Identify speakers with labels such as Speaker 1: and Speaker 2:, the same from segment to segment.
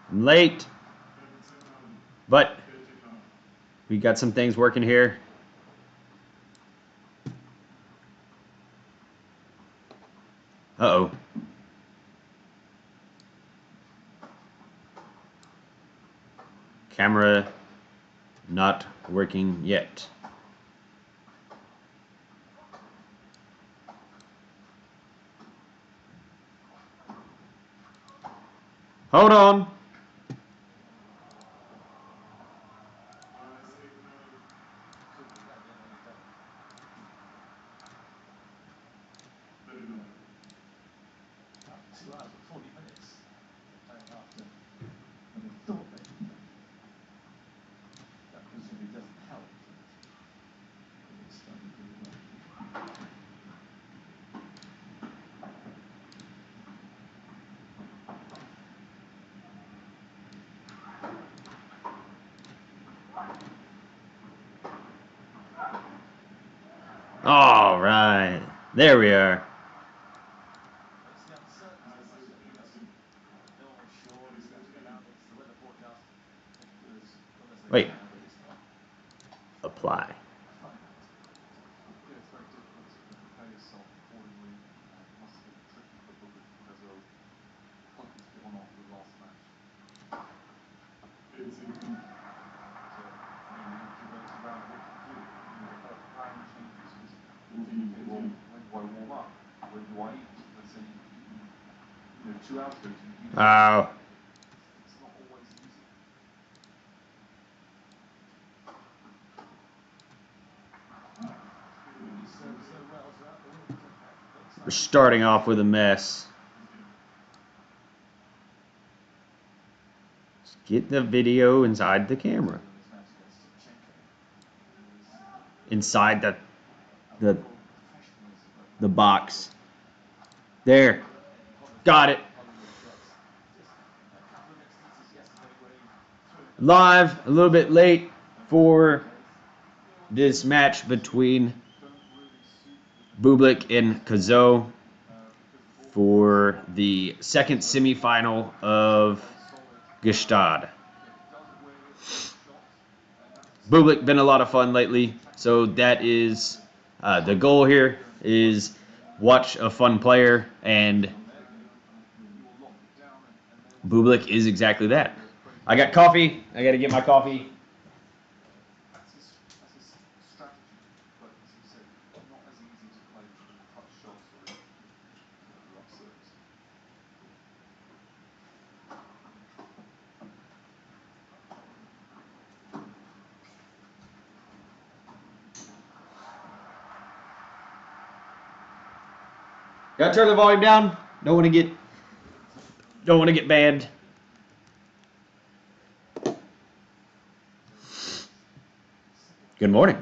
Speaker 1: I'm late, but we got some things working here. Uh-oh. Camera not working yet. Hold on. All right. There we are. Wait. Apply. Oh. We're starting off with a mess. Let's get the video inside the camera. Inside the box. There. Got it. Live, a little bit late for this match between Bublik and Kazo for the second semifinal of Gstaad. Bublik been a lot of fun lately, so that is the goal here is watch a fun player, and Bublik is exactly that. I got coffee. I got to get my coffee. Gotta turn the volume down. Don't want to get banned. Good morning.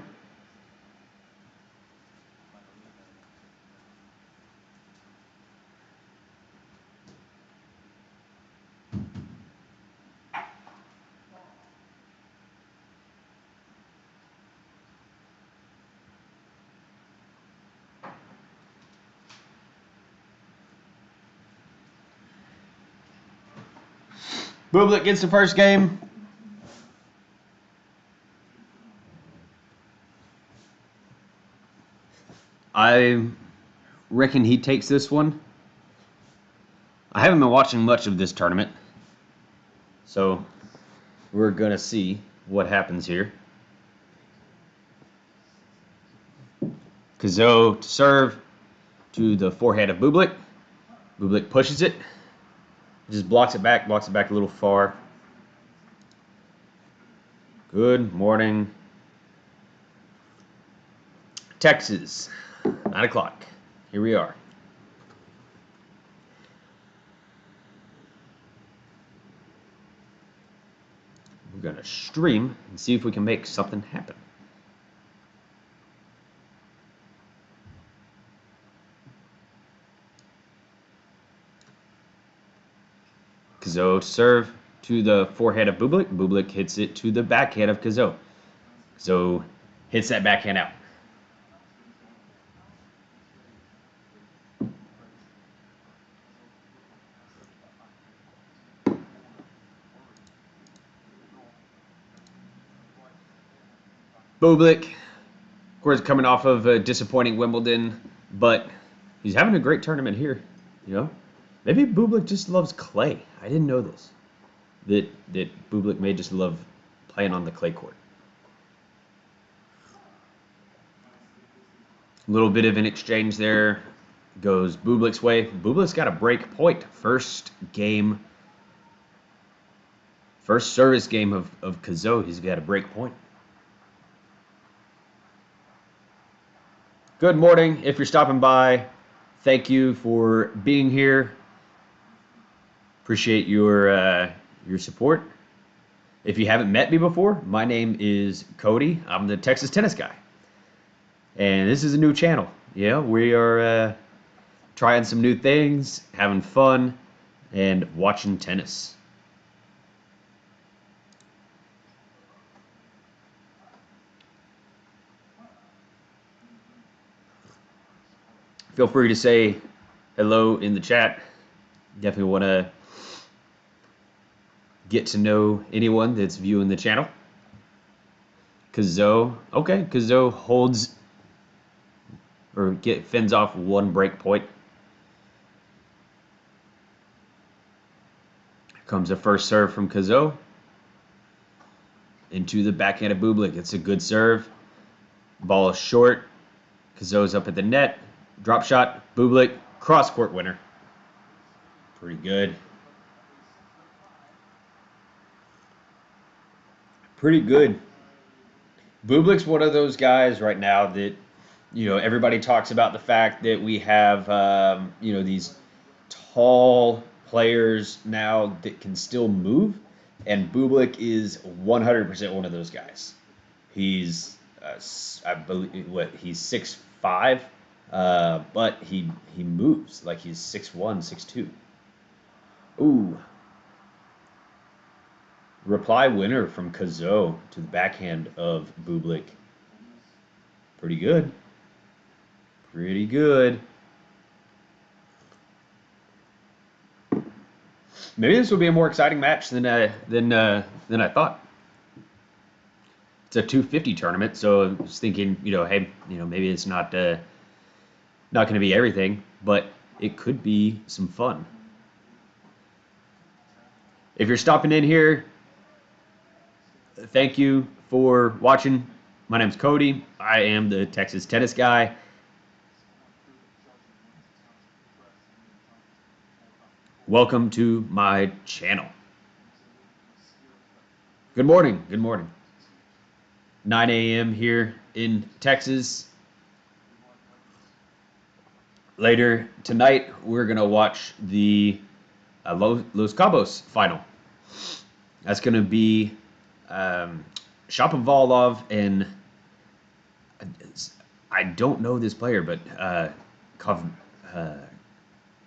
Speaker 1: Bublik gets the first game. I reckon he takes this one. I haven't been watching much of this tournament, so we're going to see what happens here. Kazo to serve to the forehand of Bublik. Bublik pushes it. Just blocks it back a little far. Good morning, Texas. 9 o'clock. Here we are. We're going to stream and see if we can make something happen. Kazo to serve to the forehand of Bublik. Bublik hits it to the backhand of Kazo. Kazo hits that backhand out. Bublik, of course, coming off of a disappointing Wimbledon, but he's having a great tournament here. You know, maybe Bublik just loves clay. I didn't know this. That Bublik may just love playing on the clay court. A little bit of an exchange there. Goes Bublik's way. Bublik's got a break point. First service game of Cazot. He's got a break point. Good morning. If you're stopping by, thank you for being here. Appreciate your support. If you haven't met me before, my name is Cody. I'm the Texas tennis guy. And this is a new channel. Yeah, we are trying some new things, having fun, and watching tennis. Feel free to say hello in the chat. Definitely want to get to know anyone that's viewing the channel. Cazot, okay, Cazot holds or fends off one break point. Here comes a first serve from Cazot into the backhand of Bublik. It's a good serve. Ball is short. Cazot's up at the net. Drop shot. Bublik, cross court winner. Pretty good. Pretty good. Bublik's one of those guys right now that, you know, everybody talks about the fact that we have, you know, these tall players now that can still move, and Bublik is 100% one of those guys. He's, I believe, he's 6'5", but he moves like he's 6'1", 6'2". Ooh. Reply winner from Cazot to the backhand of Bublik. Pretty good. Pretty good. Maybe this will be a more exciting match than I thought. It's a 250 tournament, so I was thinking, you know, hey, you know, maybe it's not going to be everything, but it could be some fun. If you're stopping in here, thank you for watching. My name's Cody. I am the Texas tennis guy. Welcome to my channel. Good morning. Good morning. 9 a.m. here in Texas. Later tonight, we're going to watch the Los Cabos final. That's going to be Shapovalov and I don't know this player, but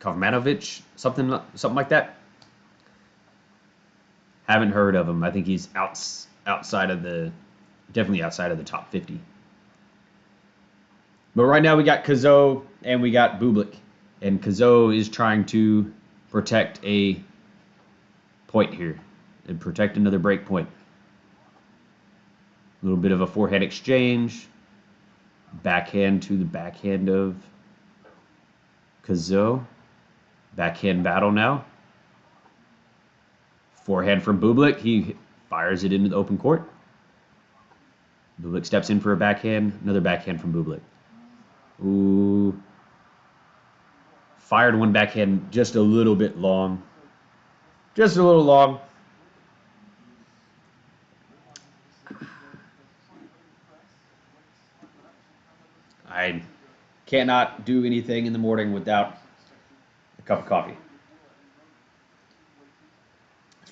Speaker 1: Kovmanovic, something like that. Haven't heard of him. I think he's definitely outside of the top 50. But right now we got Cazot and we got Bublik, and Cazot is trying to protect a point here and protect another break point. A little bit of a forehand exchange. Backhand to the backhand of Cazot. Backhand battle now. Forehand from Bublik. He fires it into the open court. Bublik steps in for a backhand. Another backhand from Bublik. Ooh. Fired one backhand just a little bit long. Just a little long. I cannot do anything in the morning without a cup of coffee.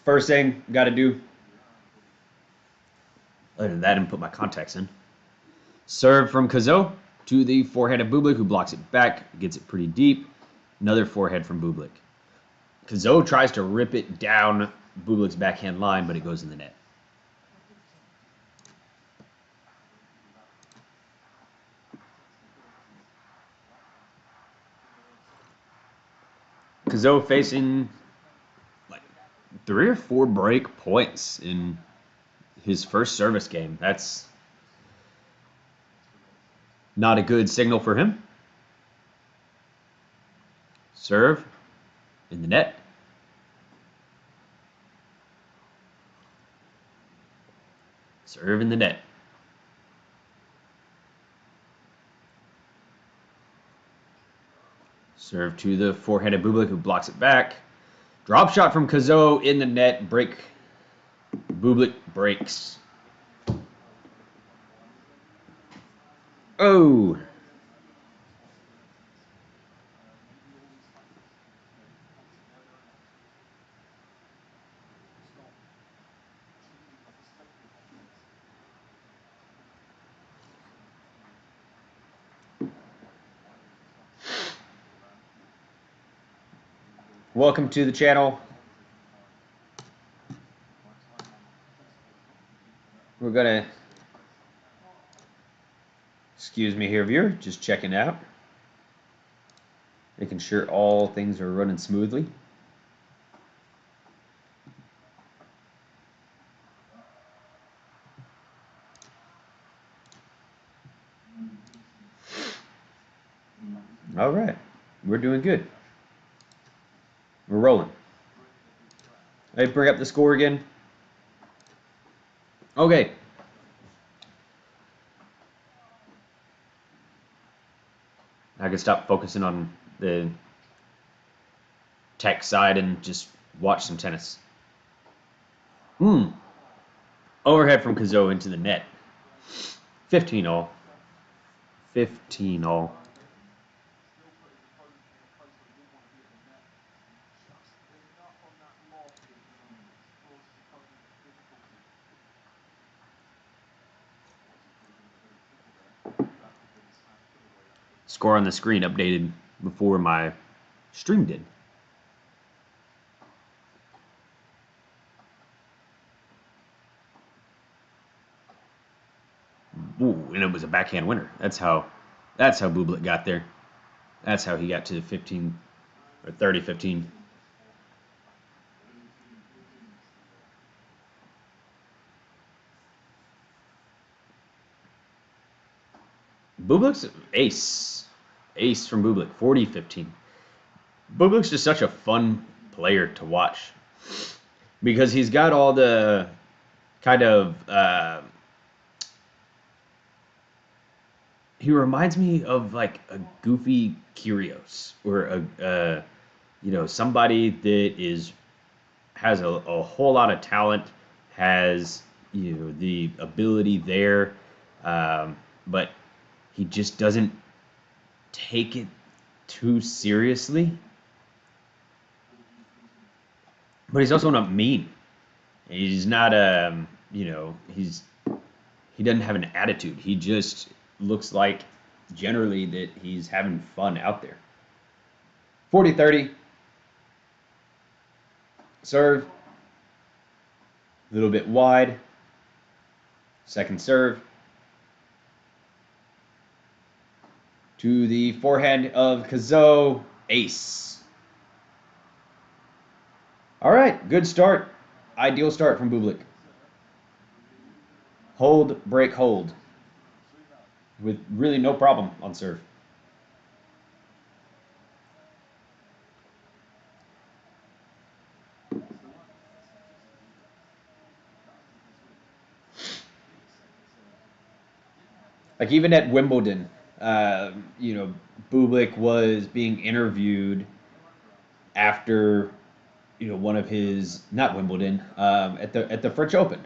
Speaker 1: First thing got to do. Other than that, I didn't put my contacts in. Serve from Cazot to the forehand of Bublik, who blocks it back, gets it pretty deep. Another forehand from Bublik. Cazot tries to rip it down Bublik's backhand line, but it goes in the net. Cazot facing like 3 or 4 break points in his first service game. That's Not a good signal for him. Serve in the net. Serve in the net. Serve to the forehanded Bublik, who blocks it back. Drop shot from Kazo in the net. Break. Bublik breaks. Oh. Welcome to the channel. We're gonna, excuse me here, viewer, just checking out. Making sure all things are running smoothly. All right, we're doing good. We're rolling. I bring up the score again. Okay. I can stop focusing on the tech side and just watch some tennis. Overhead from Kazo into the net. 15 all. 15 all. Score on the screen updated before my stream did. Ooh, and it was a backhand winner. That's how Bublik got there. That's how he got to 15 or 30-15. Bublik's ace. Ace from Bublik, 40-15. Bublik's just such a fun player to watch because he's got all the kind of he reminds me of like a goofy Kyrgios or somebody that has a whole lot of talent, has the ability there, but he just doesn't take it too seriously. But he's also not mean. He's not he doesn't have an attitude. He just looks like generally that he's having fun out there. 40-30. Serve. A little bit wide. Second serve. To the forehand of Kazo. Ace. All right, good start. Ideal start from Bublik. Hold, break, hold. With really no problem on serve. Like even at Wimbledon, Bublik was being interviewed after, one of his, not Wimbledon, at the French Open.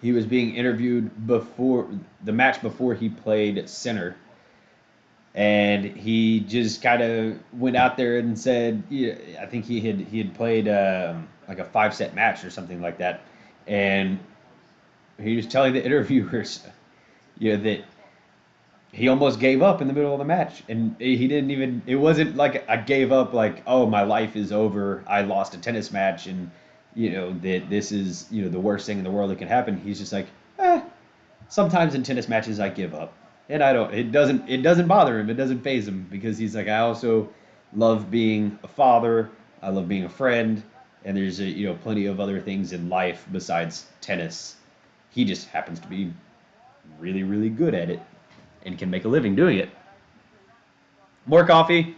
Speaker 1: He was being interviewed before the match before he played center, and he just kind of went out there and said, yeah, I think he had played like a 5-set match or something like that, and he was telling the interviewers, that he almost gave up in the middle of the match, and he didn't even. It wasn't like I gave up, like, oh, my life is over. I lost a tennis match, and that this is the worst thing in the world that can happen. He's just like, sometimes in tennis matches I give up, and I don't. It doesn't bother him. It doesn't faze him because he's like, I also love being a father. I love being a friend, and there's plenty of other things in life besides tennis. He just happens to be really, really good at it. and can make a living doing it. More coffee.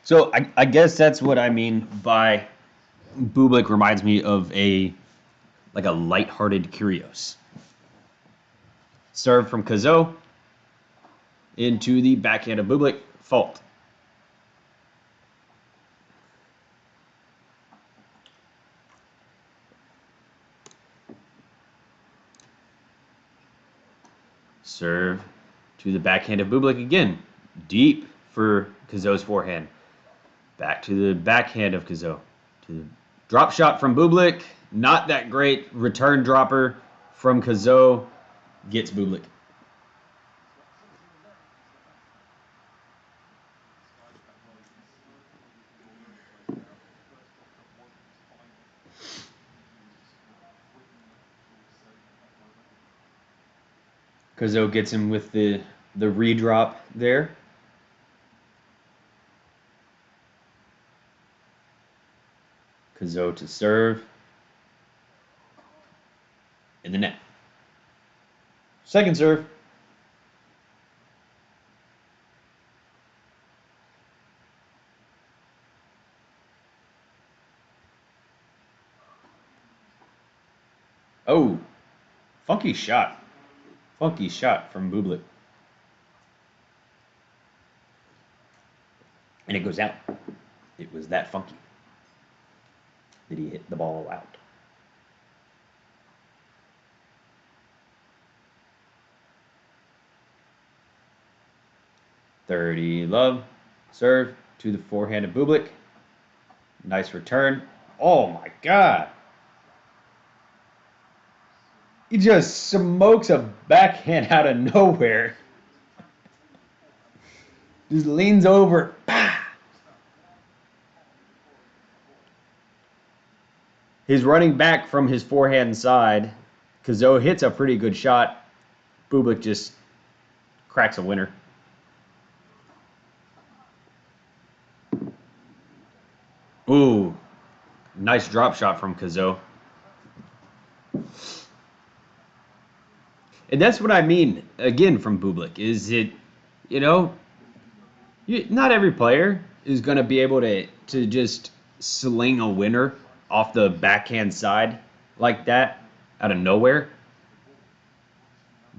Speaker 1: So I guess that's what I mean by Bublik reminds me of a lighthearted Kyrgios. Serve from Kazoo into the backhand of Bublik. Fault. Serve to the backhand of Bublik again. Deep for Kazoo's forehand. Back to the backhand of Kazoo. To the drop shot from Bublik. Not that great. Return dropper from Kazoo. Gets Bublik. Kazoo gets him with the redrop there. Kazoo to serve. In the net. Second serve. Oh, funky shot. Funky shot from Bublik. And it goes out. It was that funky that he hit the ball out. .30 love. Serve to the forehand of Bublik. Nice return. Oh my God. He just smokes a backhand out of nowhere. Just leans over. Bah! He's running back from his forehand side. Kazoo hits a pretty good shot. Bublik just cracks a winner. Ooh, nice drop shot from Kazoo. And that's what I mean, again, from Bublik, is it, not every player is going to be able to just sling a winner off the backhand side like that out of nowhere.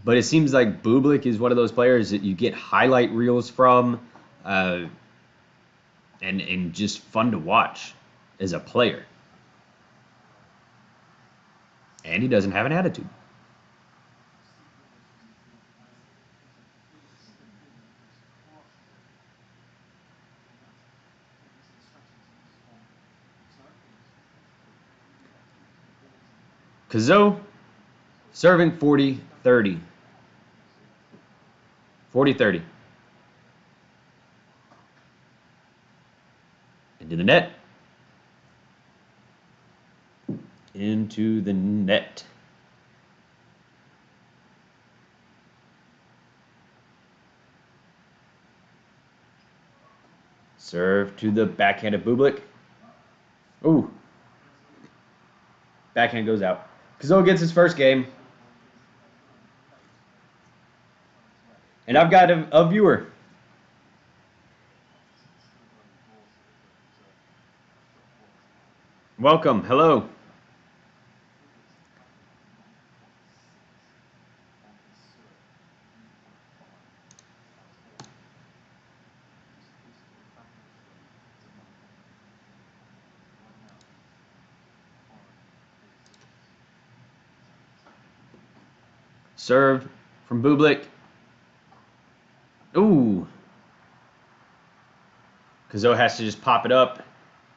Speaker 1: But it seems like Bublik is one of those players that you get highlight reels from and just fun to watch as a player. And he doesn't have an attitude. Kazoo serving 40-30. 40-30. Into the net. Into the net. Serve to the backhand of Bublik. Ooh. Backhand goes out. Kazoo gets his first game. And I've got a viewer. Welcome. Hello. Serve from Bublik. Ooh. Kazoo has to just pop it up.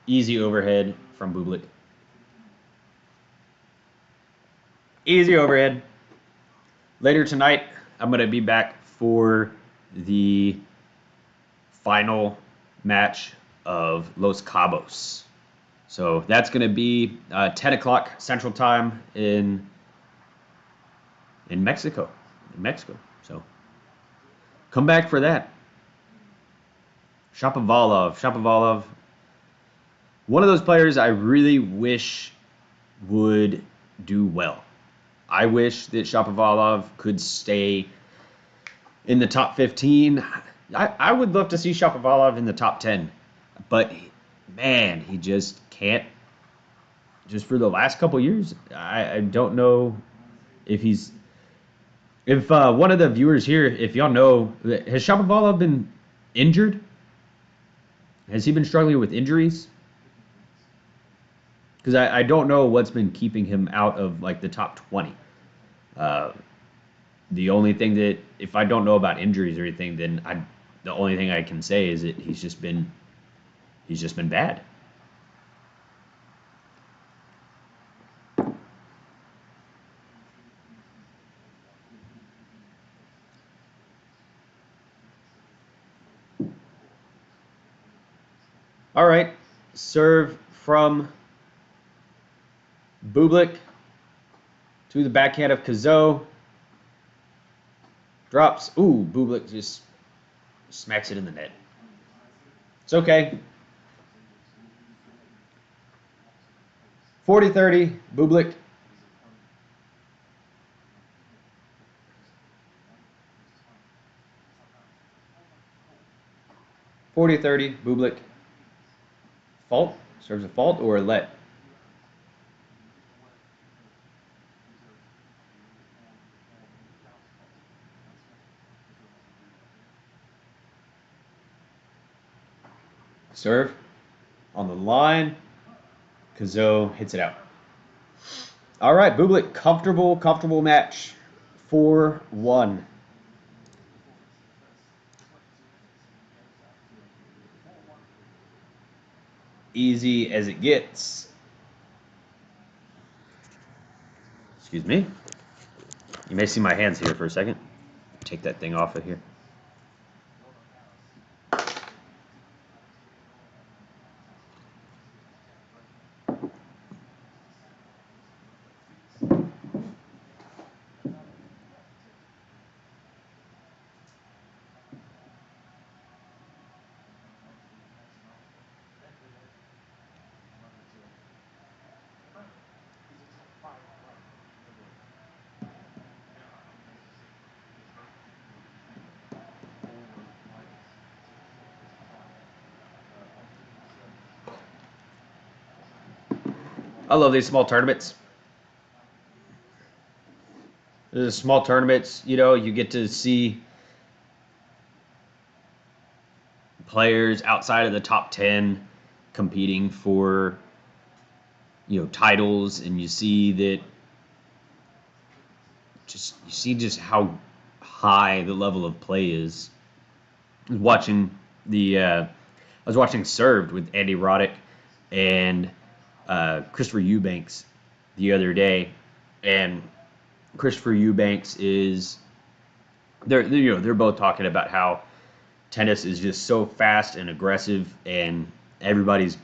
Speaker 1: Easy overhead from Bublik. Easy overhead. Later tonight, I'm going to be back for the final match of Los Cabos. So that's going to be 10 o'clock Central Time in Mexico. So Come back for that. Shapovalov. One of those players I really wish would do well. I wish that Shapovalov could stay in the top 15. I would love to see Shapovalov in the top 10. But, man, he just can't. Just for the last couple years, I don't know if he's. If one of the viewers here, if y'all know, has Shapovalov been injured? Has he been struggling with injuries? Because I don't know what's been keeping him out of like the top 20. Uh, the only thing that if I don't know about injuries or anything, then the only thing I can say is that he's just been bad. All right, serve from Bublik to the backhand of Kazoo. Drops. Ooh, Bublik just smacks it in the net. It's okay. 40-30, Bublik. Bublik. Fault? Serves a fault or a let? Serve on the line. Kazoo hits it out. All right, Bublik, comfortable match. 4-1. Easy as it gets. Excuse me. You may see my hands here for a second. Take that thing off of here. I love these small tournaments. The small tournaments, you get to see players outside of the top 10 competing for, titles, and you see that you see just how high the level of play is. Watching I was watching Served with Andy Roddick and Christopher Eubanks the other day, and Christopher Eubanks they're both talking about how tennis is just so fast and aggressive, and everybody's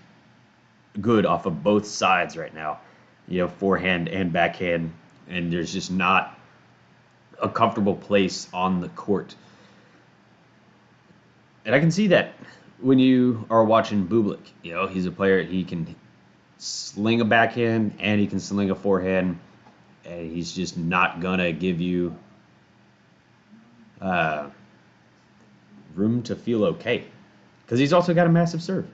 Speaker 1: good off of both sides right now, forehand and backhand, and there's just not a comfortable place on the court. And I can see that when you are watching Bublik. He's a player, he can sling a backhand and he can sling a forehand, and he's just not gonna give you room to feel okay, because he's also got a massive serve,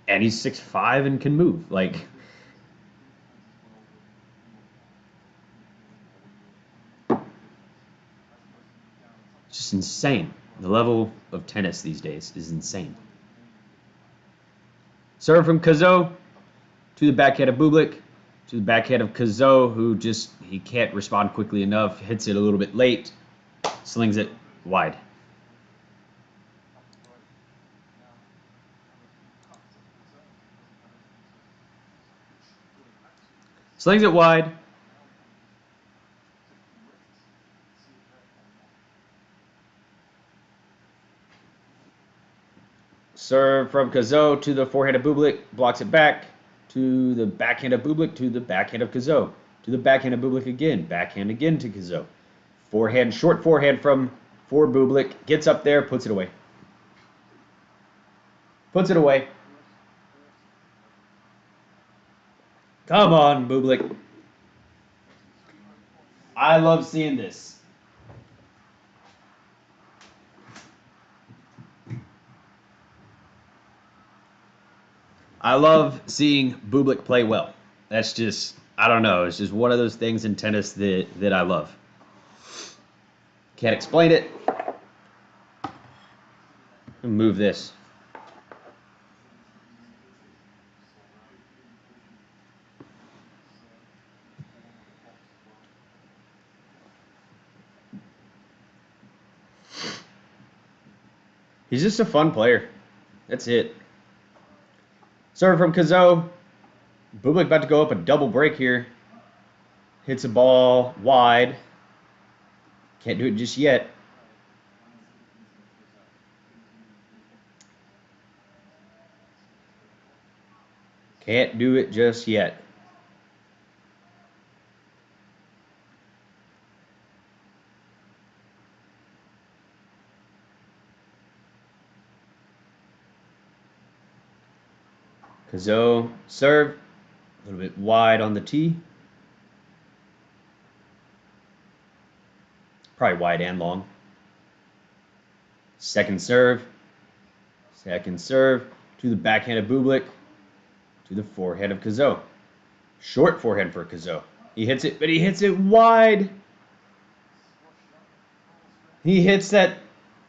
Speaker 1: and he's 6'5" and can move. Like, it's just insane. The level of tennis these days is insane. Serve from Kazoo to the backhand of Bublik to the backhand of Kazoo, who he can't respond quickly enough, hits it a little bit late, slings it wide. Slings it wide. Serve from Kazoo to the forehand of Bublik, blocks it back to the backhand of Bublik to the backhand of Kazoo to the backhand of Bublik again, backhand again to Kazoo. Short forehand from for Bublik. Gets up there, puts it away. Puts it away. Come on, Bublik. I love seeing this. I love seeing Bublik play well. That's just, I don't know. It's just one of those things in tennis that I love. Can't explain it. Move this. He's just a fun player. That's it. Serve from Kazo. Bublik about to go up a double break here. Hits a ball wide. Can't do it just yet. Can't do it just yet. Kazo serve. A little bit wide on the tee. Probably wide and long. Second serve. Second serve to the backhand of Bublik. To the forehand of Kazo. Short forehand for Kazo. He hits it, but he hits it wide. He hits that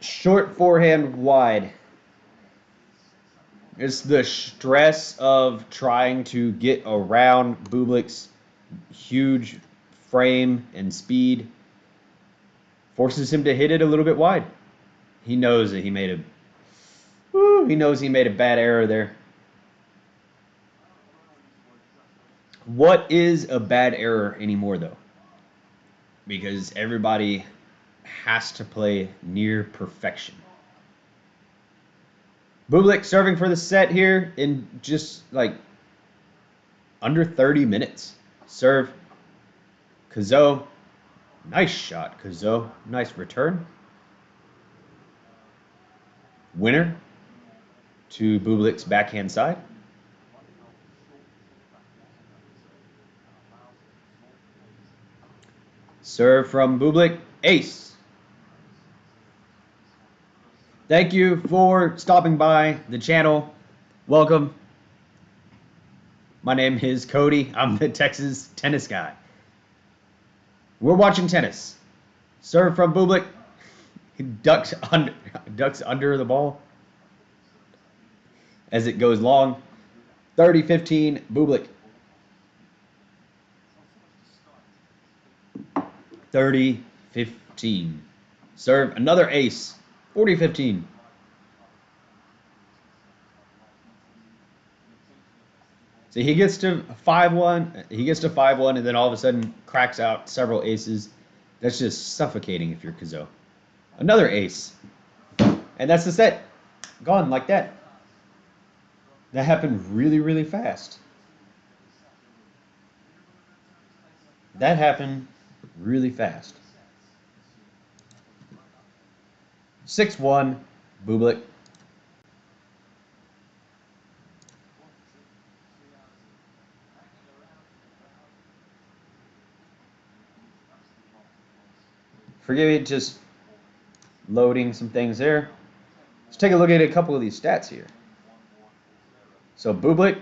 Speaker 1: short forehand wide. It's the stress of trying to get around Bublik's huge frame and speed. Forces him to hit it a little bit wide. He knows that he made a bad error there. What is a bad error anymore, though? Because everybody has to play near perfection. Bublik serving for the set here in just like under 30 minutes. Serve. Kazo. Nice shot, Kazo. Nice return. Winner to Bublik's backhand side. Serve from Bublik. Ace. Thank you for stopping by the channel. Welcome. My name is Cody. I'm the Texas tennis guy. We're watching tennis. Serve from Bublik. He ducks under the ball as it goes long. 30-15, Bublik. 30-15. Serve another ace. 40-15. So he gets to 5-1. He gets to 5-1, and then all of a sudden cracks out several aces. That's just suffocating if you're Kazo. Another ace. And that's the set. Gone like that. That happened really, really fast. That happened really fast. 6-1, Bublik. Forgive me, just loading some things there. Let's take a look at a couple of these stats here. So Bublik,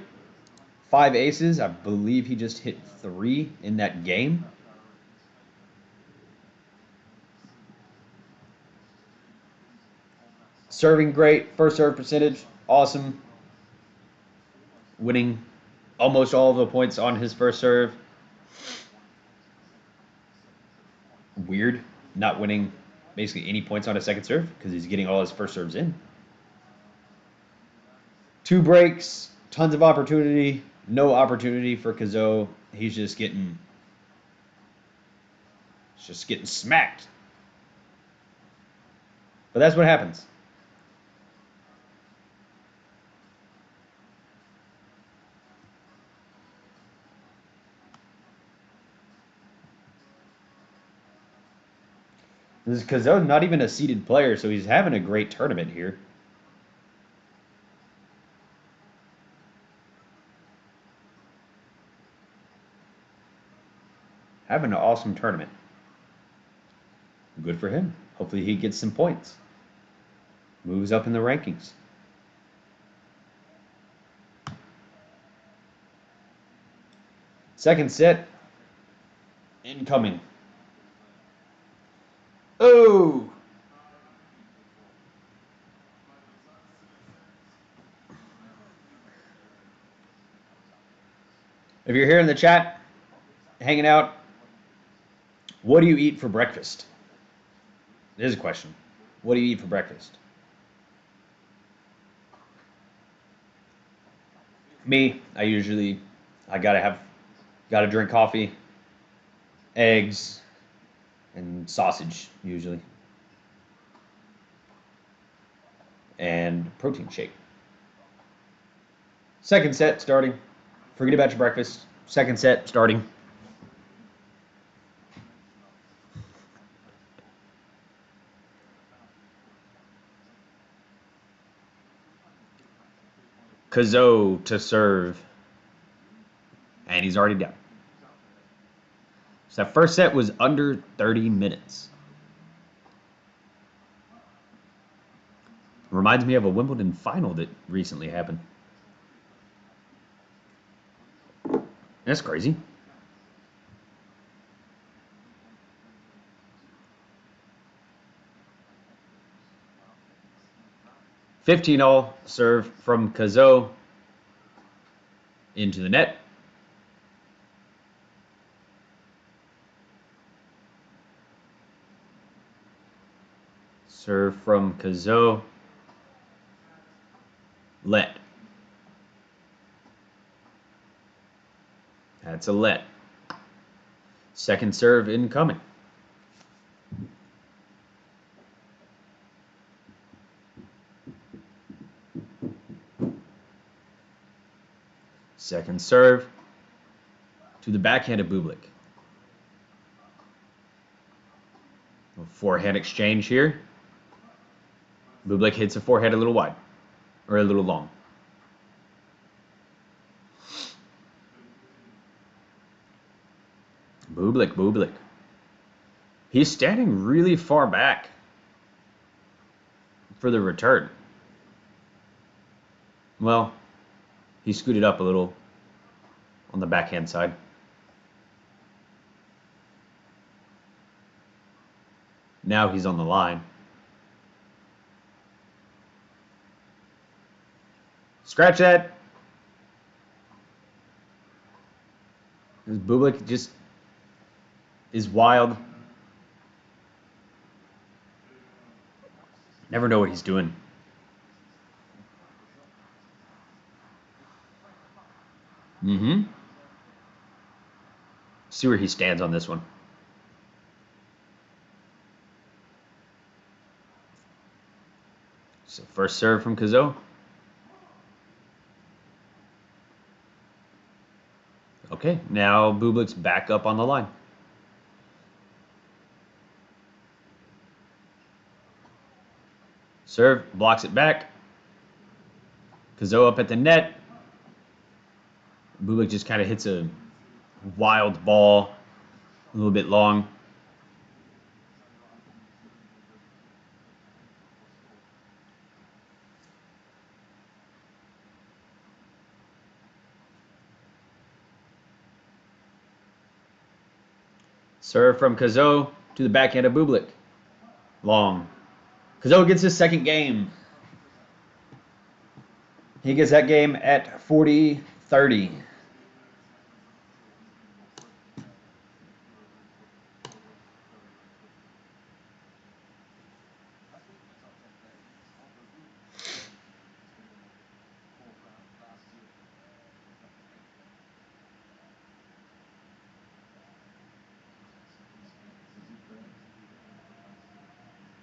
Speaker 1: 5 aces. I believe he just hit 3 in that game. Serving great. First serve percentage, awesome. Winning almost all of the points on his first serve. Weird not winning basically any points on his second serve because he's getting all his first serves in. 2 breaks, tons of opportunity, no opportunity for Kazo. He's just getting smacked. But that's what happens. This is Kazo's not even a seeded player, so he's having a great tournament here. Having an awesome tournament. Good for him. Hopefully he gets some points. Moves up in the rankings. Second set. Incoming. Oh! If you're here in the chat, hanging out, what do you eat for breakfast? There's a question. What do you eat for breakfast? Me, I gotta drink coffee, eggs, and sausage usually, and protein shake. Second set starting. Forget about your breakfast. Second set starting. Kazo to serve. And he's already down. So that first set was under 30 minutes. Reminds me of a Wimbledon final that recently happened. That's crazy. $15 serve from Kazo into the net. Serve from Kazo. Let. That's a let. Second serve incoming. Second serve to the backhand of Bublik. A forehand exchange here. Bublik hits a forehand a little wide, or a little long. Bublik. He's standing really far back for the return. Well, he scooted up a little on the backhand side. Now he's on the line. Scratch that. This Bublik just is wild. Never know what he's doing. See where he stands on this one. So first serve from Kazo. Okay, now Bublik's back up on the line. Serve, blocks it back. Kazo up at the net. Bublik just kind of hits a wild ball, a little bit long. Serve from Kazo to the backhand of Bublik. Long. Kazo gets his second game. He gets that game at 40-30.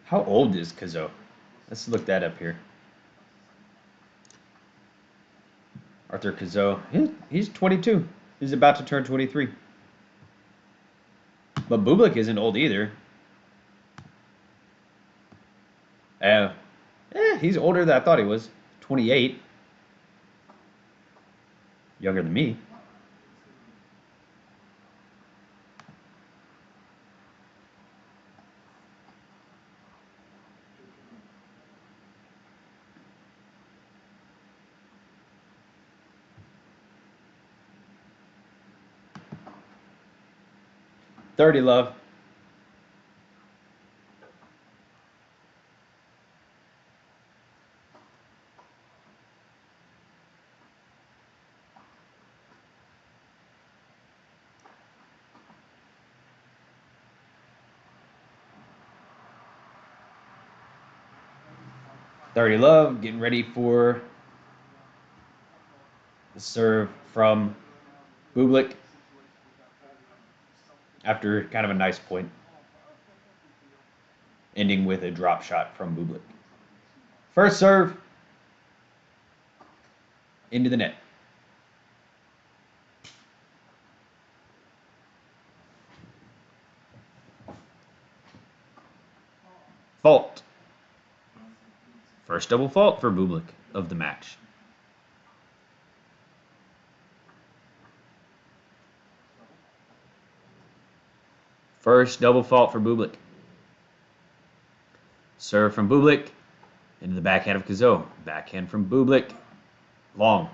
Speaker 1: How old is Kazo? Let's look that up here. Arthur Kazo, he's 22. He's about to turn 23. But Bublik isn't old either. He's older than I thought he was. 28. Younger than me. $30 love. $30 love, getting ready for the serve from Bublik after kind of a nice point, ending with a drop shot from Bublik. First serve into the net. Fault. First double fault for Bublik of the match. First double fault for Bublik. Serve from Bublik into the backhand of Kazot. Backhand from Bublik. Long.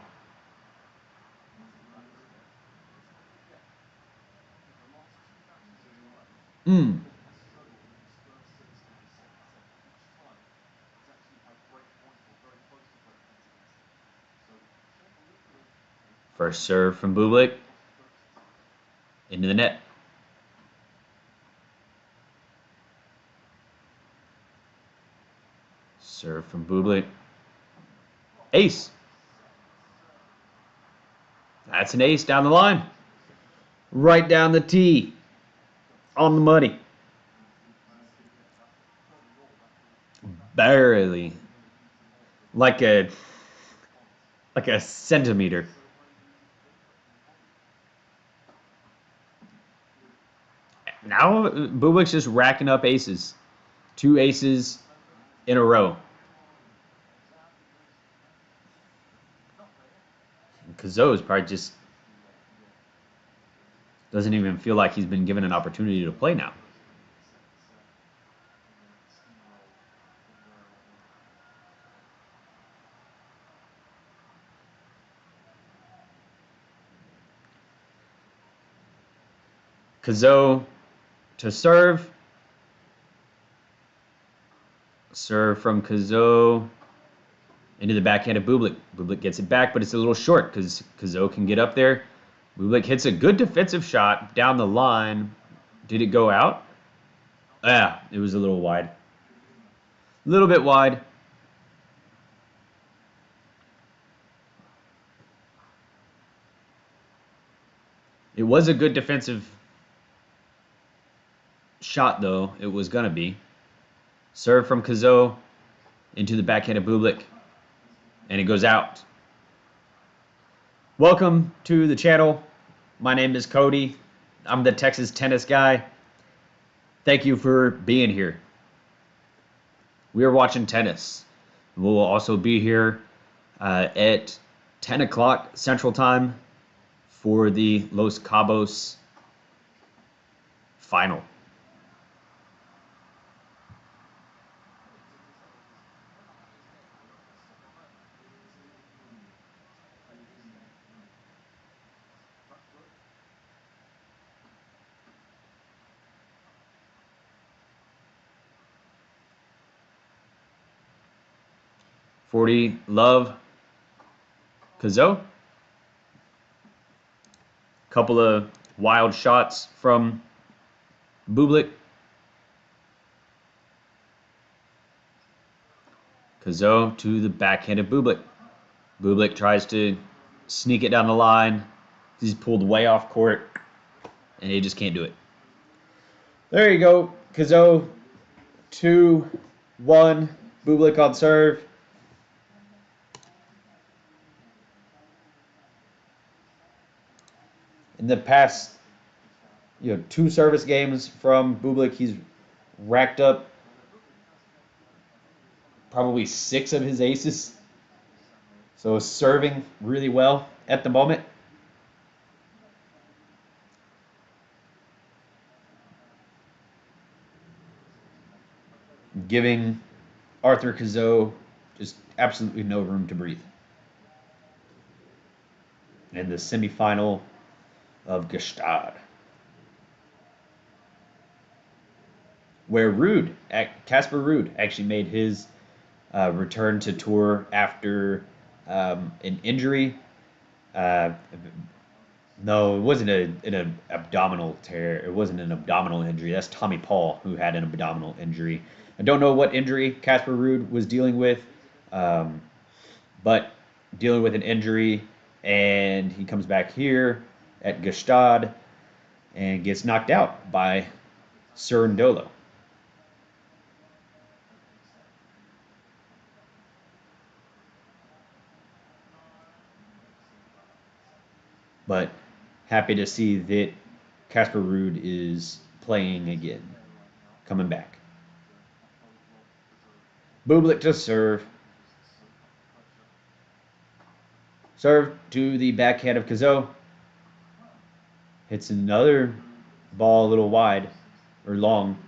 Speaker 1: First serve from Bublik into the net. Serve from Bublik. Ace. That's an ace down the line. Right down the tee. On the money. Barely. Like a centimeter. Now Bublik's just racking up aces. 2 aces in a row. Kazot is probably just doesn't even feel like he's been given an opportunity to play now. Kazot to serve. Serve from Kazot into the backhand of Bublik. Bublik gets it back, but it's a little short because Kazot can get up there. Bublik hits a good defensive shot down the line. Did it go out? Yeah, it was a little wide. A little bit wide. It was a good defensive shot, though. It was going to be. Serve from Kazot into the backhand of Bublik. And it goes out. Welcome to the channel. My name is Cody. I'm the Texas tennis guy. Thank you for being here. We are watching tennis. We'll also be here at 10 o'clock Central Time for the Los Cabos final. $40 love Kazot. Couple of wild shots from Bublik. Kazot to the backhand of Bublik. Bublik tries to sneak it down the line. He's pulled way off court, and he just can't do it. There you go. Kazot 2-1. Bublik on serve. In the past, 2 service games from Bublik, he's racked up probably 6 of his aces. So serving really well at the moment. Giving Arthur Cazot just absolutely no room to breathe. In the semifinal of Gstaad, where Casper Ruud actually made his return to tour after an injury. Uh, no, it wasn't an abdominal tear. It wasn't an abdominal injury. That's Tommy Paul who had an abdominal injury. I don't know what injury Casper Ruud was dealing with, but dealing with an injury, and he comes back here at Gstaad and gets knocked out by Cerundolo. But happy to see that Casper Ruud is playing again, coming back. Bublik to serve. Serve to the backhand of Cazot. Hits another ball a little wide or long.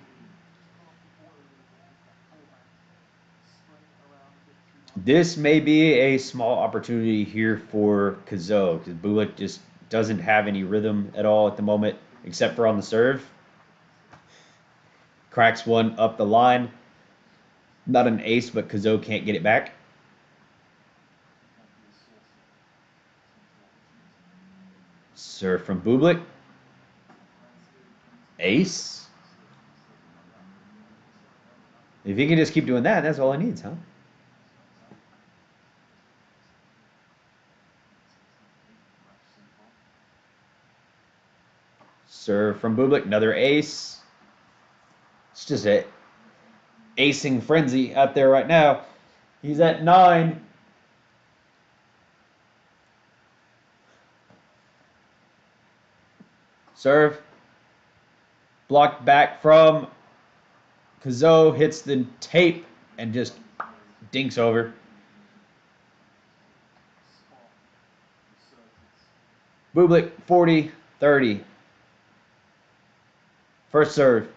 Speaker 1: This may be a small opportunity here for Cazot because Bublik just doesn't have any rhythm at all at the moment except for on the serve. Cracks one up the line. Not an ace, but Cazot can't get it back. Serve from Bublik. Ace. If he can just keep doing that, that's all he needs, huh? Serve from Bublik. Another ace. It's just a acing frenzy out there right now. He's at 9. Serve. Blocked back from Cazot. Hits the tape and just dinks over. Bublik 40-30. First serve.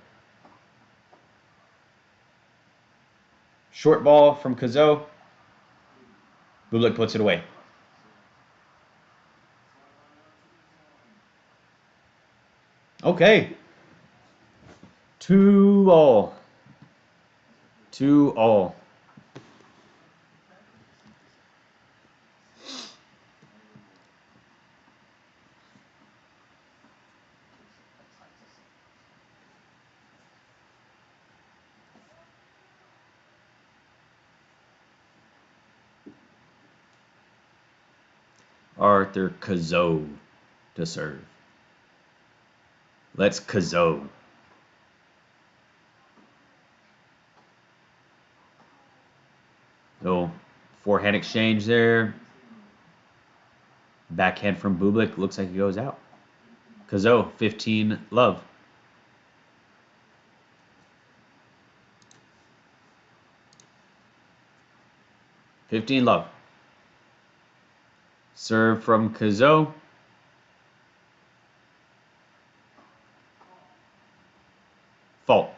Speaker 1: Short ball from Cazot. Bublik puts it away. Okay. 2-all. 2-all. Arthur Cazot to serve. Let's Cazot. So, forehand exchange there. Backhand from Bublik. Looks like he goes out. Cazot, 15 love. Love. Serve from Cazot. Fault.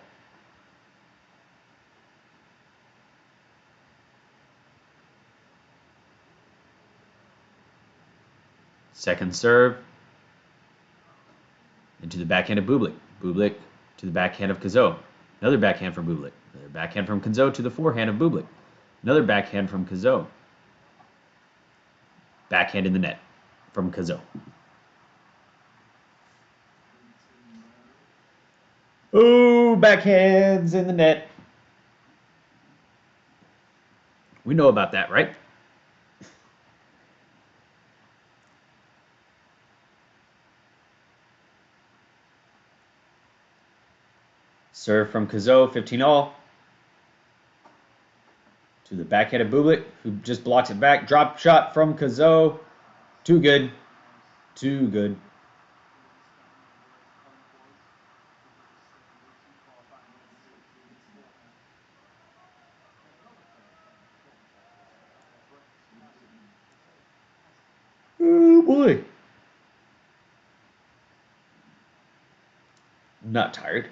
Speaker 1: Second serve. Into the backhand of Bublik. Bublik to the backhand of Cazot. Another backhand from Bublik. Another backhand from Cazot to the forehand of Bublik. Another backhand from Cazot. Backhand in the net from Cazot. Ooh, backhands in the net. We know about that, right? Serve from Cazot, 15-all. To the backhand of Bublik, who just blocks it back. Drop shot from Cazot. Too good. Too good. boy. I'm not tired.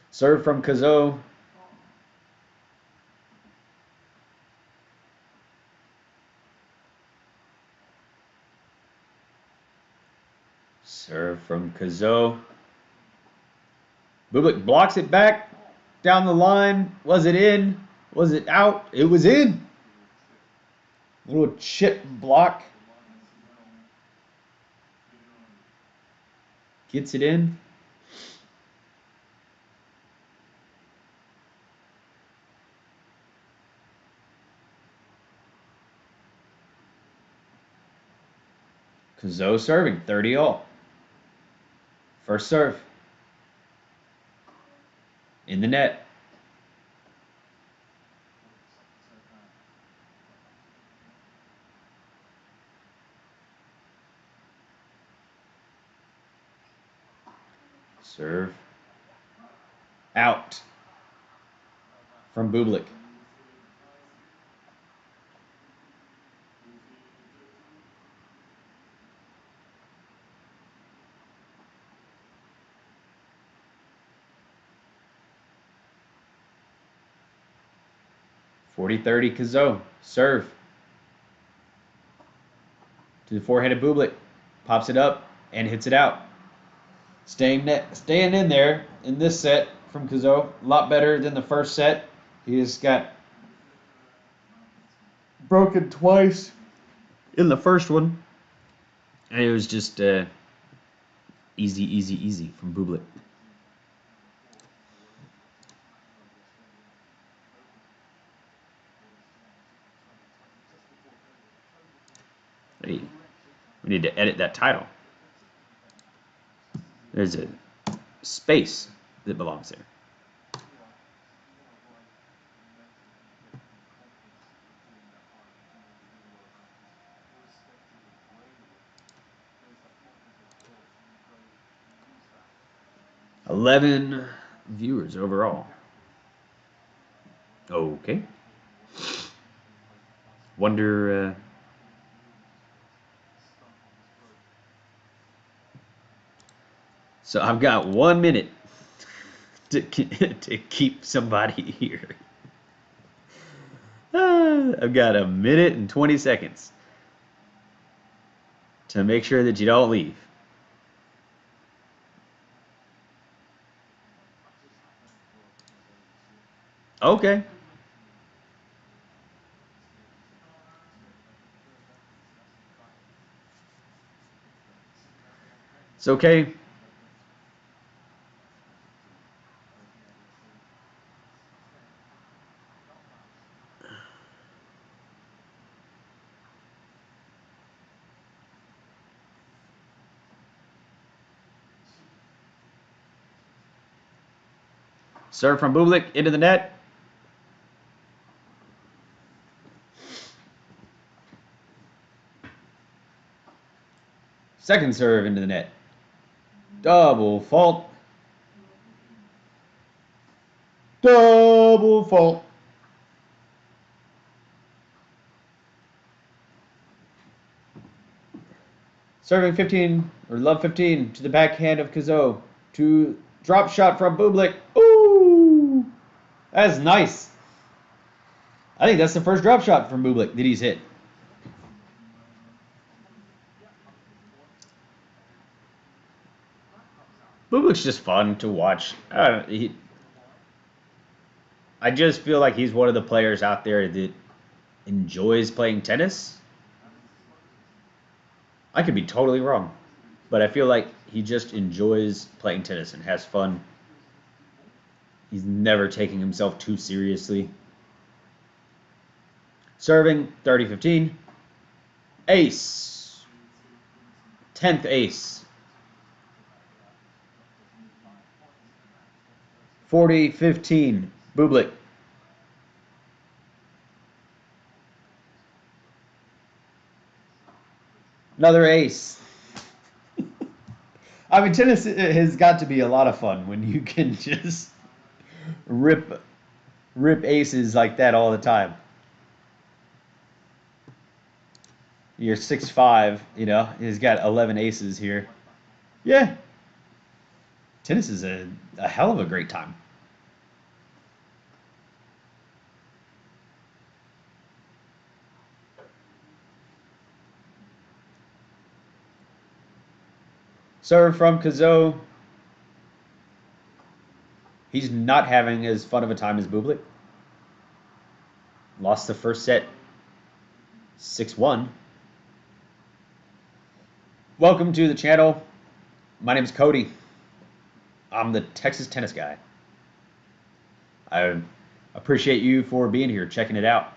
Speaker 1: Serve from Kazo. Serve from Kazo. Bublik blocks it back down the line. Was it in? Was it out? It was in. Little chip block. Gets it in. Kazo serving, 30 all. First serve. In the net. Serve. Out. From Bublik. (40-30) Kazo. Serve. To the forehanded Bublik. Pops it up and hits it out. Staying in there in this set from Kazo. A lot better than the first set. He just got broken twice in the first one. And it was just easy from Bublik. Hey, we need to edit that title. There's a space that belongs there. $11 viewers overall. Okay. Wonder. So I've got 1 minute to keep somebody here. I've got 1 minute and 20 seconds to make sure that you don't leave. Okay. It's okay. Serve from Bublik into the net. Second serve into the net. Double fault. Double fault. Serving 15, or love 15, to the backhand of Kazo. To drop shot from Bublik. Ooh! That's nice. I think that's the first drop shot from Bublik that he's hit. Bublik's just fun to watch. I just feel like he's one of the players out there that enjoys playing tennis. I could be totally wrong, but I feel like he just enjoys playing tennis and has fun. He's never taking himself too seriously. Serving, 30-15. Ace. 10th ace. 40-15. Bublik. Another ace. I mean, tennis has got to be a lot of fun when you can just rip aces like that all the time. You're 6'5", he's got 11 aces here. Yeah, tennis is a hell of a great time. Serve from Kazo. He's not having as fun of a time as Bublik. Lost the first set 6-1. Welcome to the channel. My name is Cody. I'm the Texas tennis guy. I appreciate you for being here, checking it out.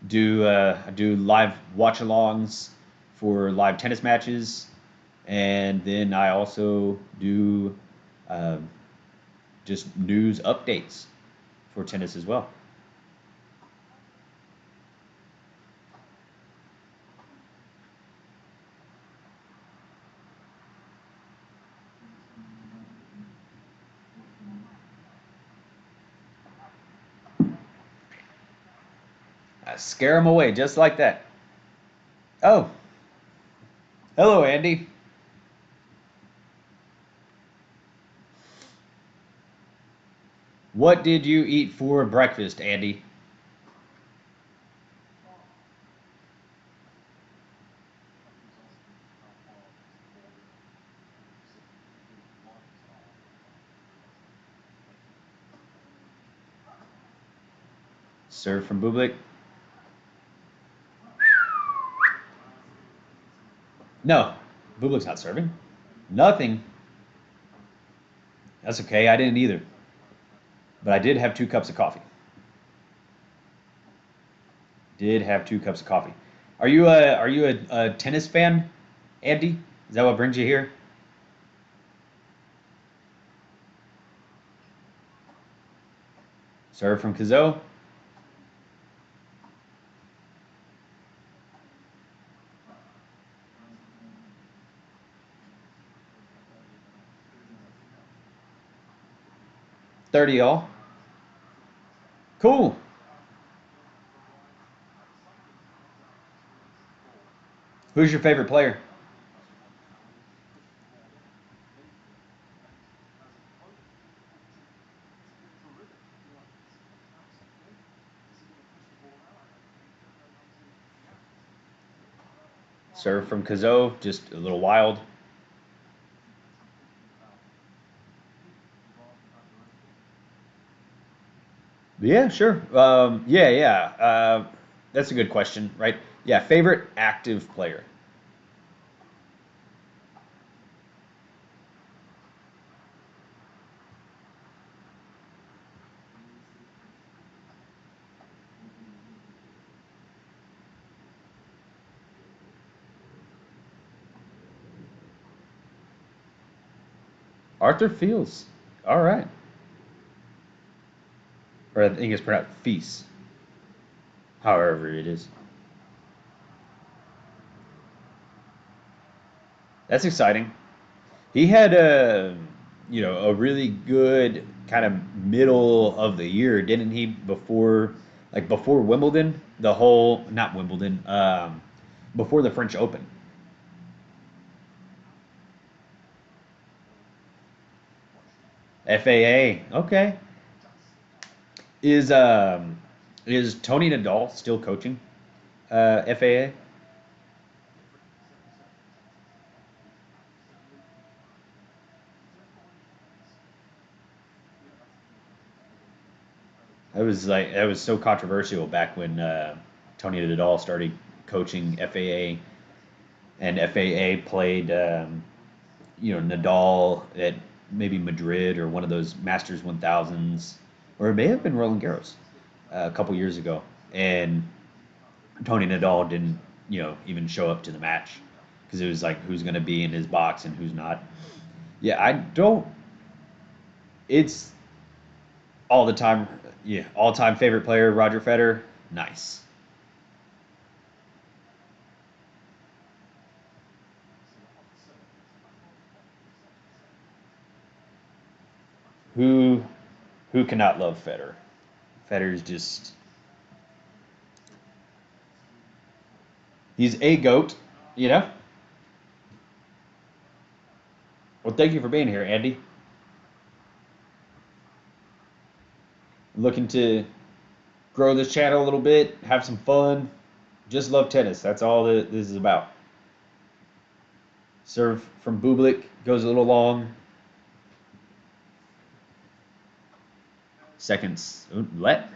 Speaker 1: I do live watch-alongs for live tennis matches, and then I also do uh, just news updates for tennis as well. I scare them away just like that. Oh, hello, Andy. What did you eat for breakfast, Andy? Serve from Bublik. No, Bublik's not serving. Nothing. That's okay. I didn't either. But I did have 2 cups of coffee. Did have 2 cups of coffee. Are you a tennis fan, Andy? Is that what brings you here? Serve from Kazo. $30 all. Cool. Who's your favorite player? Serve from Kazo, just a little wild. Yeah, sure. Yeah. That's a good question, right? Yeah, favorite active player. Arthur Fields. All right. Or I think it's pronounced Feast, however it is. That's exciting. He had a really good kind of middle of the year, didn't he? Before Wimbledon, the whole not Wimbledon, before the French Open. FAA. Okay. Is um is Tony Nadal still coaching FAA? That was so controversial back when Tony Nadal started coaching FAA, and FAA played Nadal at maybe Madrid or one of those Masters 1000s, or it may have been Roland Garros a couple years ago, and Tony Nadal didn't even show up to the match because it was like who's going to be in his box and who's not. Yeah, I don't. It's all the time. Yeah, all time favorite player Roger Federer. Nice. Who who cannot love Federer? Federer's just He's a goat, you know. Well, thank you for being here, Andy. Looking to grow this channel a little bit, have some fun. Just love tennis. That's all that this is about. Serve from Bublik goes a little long. Seconds. Let.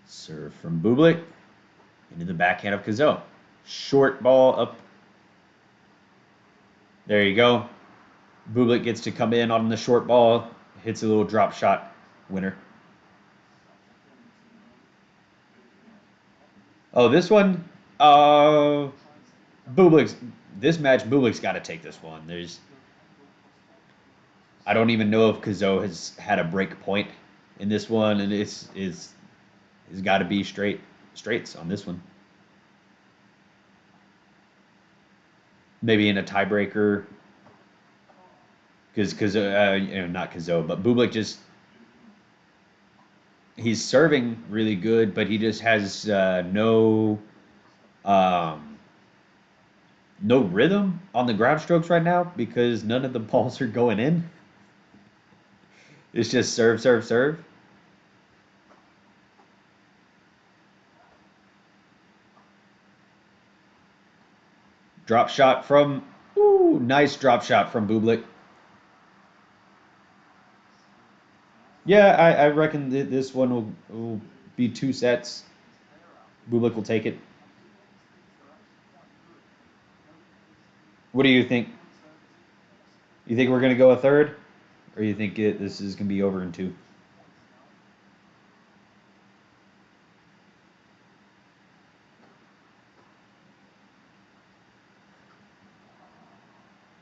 Speaker 1: Serve from Bublik into the backhand of Cazot. Short ball up. There you go. Bublik gets to come in on the short ball, hits a little drop shot winner. Oh, this one, Bublik's. This match, Bublik's got to take this one. I don't even know if Cazot has had a break point in this one, and it's got to be straights on this one. Maybe in a tiebreaker, because not Cazot, but Bublik just he's serving really good, but he just has no rhythm on the ground strokes right now because none of the balls are going in. It's just serve, serve, serve. Drop shot from, nice drop shot from Bublik. Yeah, I reckon this one will be 2 sets. Bublik will take it. What do you think? You think we're going to go a third? Or you think this is going to be over in 2?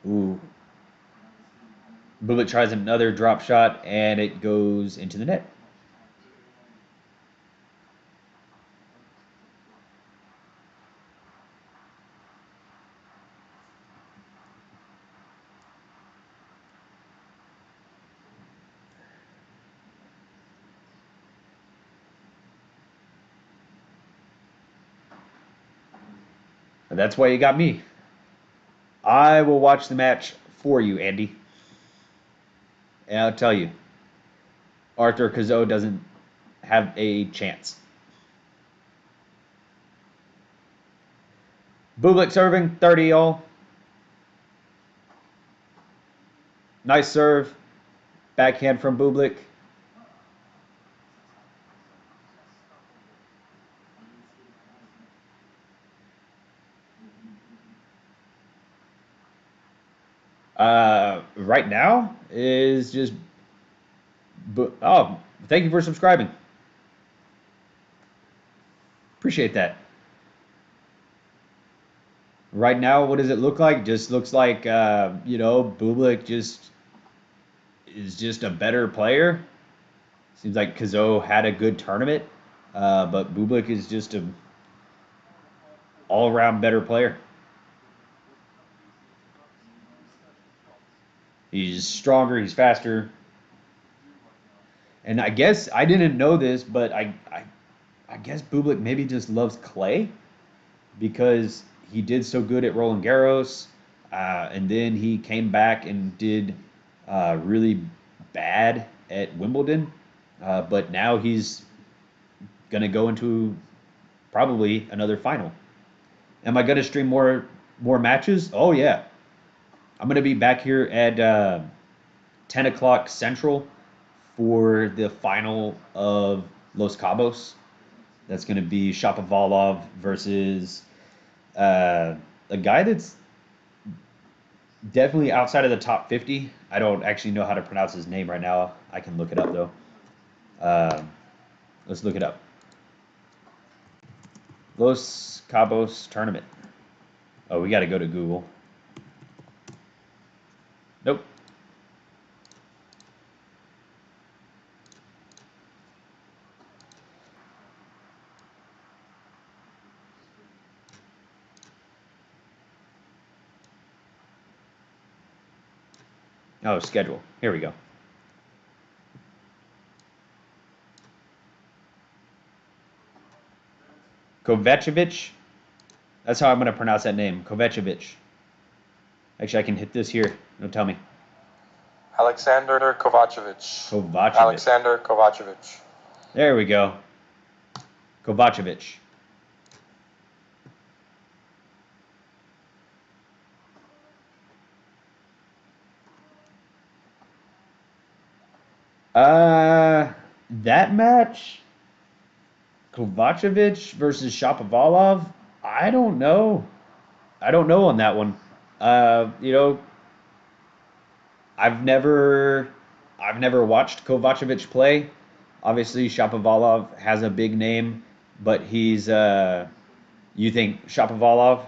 Speaker 1: Ooh. Bublik tries another drop shot, and it goes into the net. That's why you got me. I will watch the match for you, Andy. And I'll tell you, Arthur Cazot doesn't have a chance. Bublik serving, 30 all. Nice serve. Backhand from Bublik. Right now is just. Oh, thank you for subscribing. Appreciate that. Right now, what does it look like? Just looks like Bublik is just a better player. Seems like Cazot had a good tournament, but Bublik is just a all-around better player. He's stronger. He's faster. And I guess I didn't know this, but I guess Bublik maybe just loves clay because he did so good at Roland Garros, and then he came back and did really bad at Wimbledon, but now he's gonna go into probably another final. Am I gonna stream more matches? Oh yeah, I'm gonna be back here at 10 o'clock Central for the final of Los Cabos. That's going to be Shapovalov versus a guy that's definitely outside of the top 50. I don't actually know how to pronounce his name right now. I can look it up, though. Let's look it up. Los Cabos tournament. Oh, we got to go to Google. Nope. Oh, schedule. Here we go. Kovacevic. That's how I'm going to pronounce that name. Kovacevic. Actually, I can hit this here. No, tell me.
Speaker 2: Alexander Kovacevic.
Speaker 1: Kovacevic.
Speaker 2: Alexander Kovacevic.
Speaker 1: There we go. Kovacevic. That match, Kovacevic versus Shapovalov. I don't know. I don't know on that one. You know, I've never, I've never watched Kovacevic play. Obviously, Shapovalov has a big name, but he's. You think Shapovalov?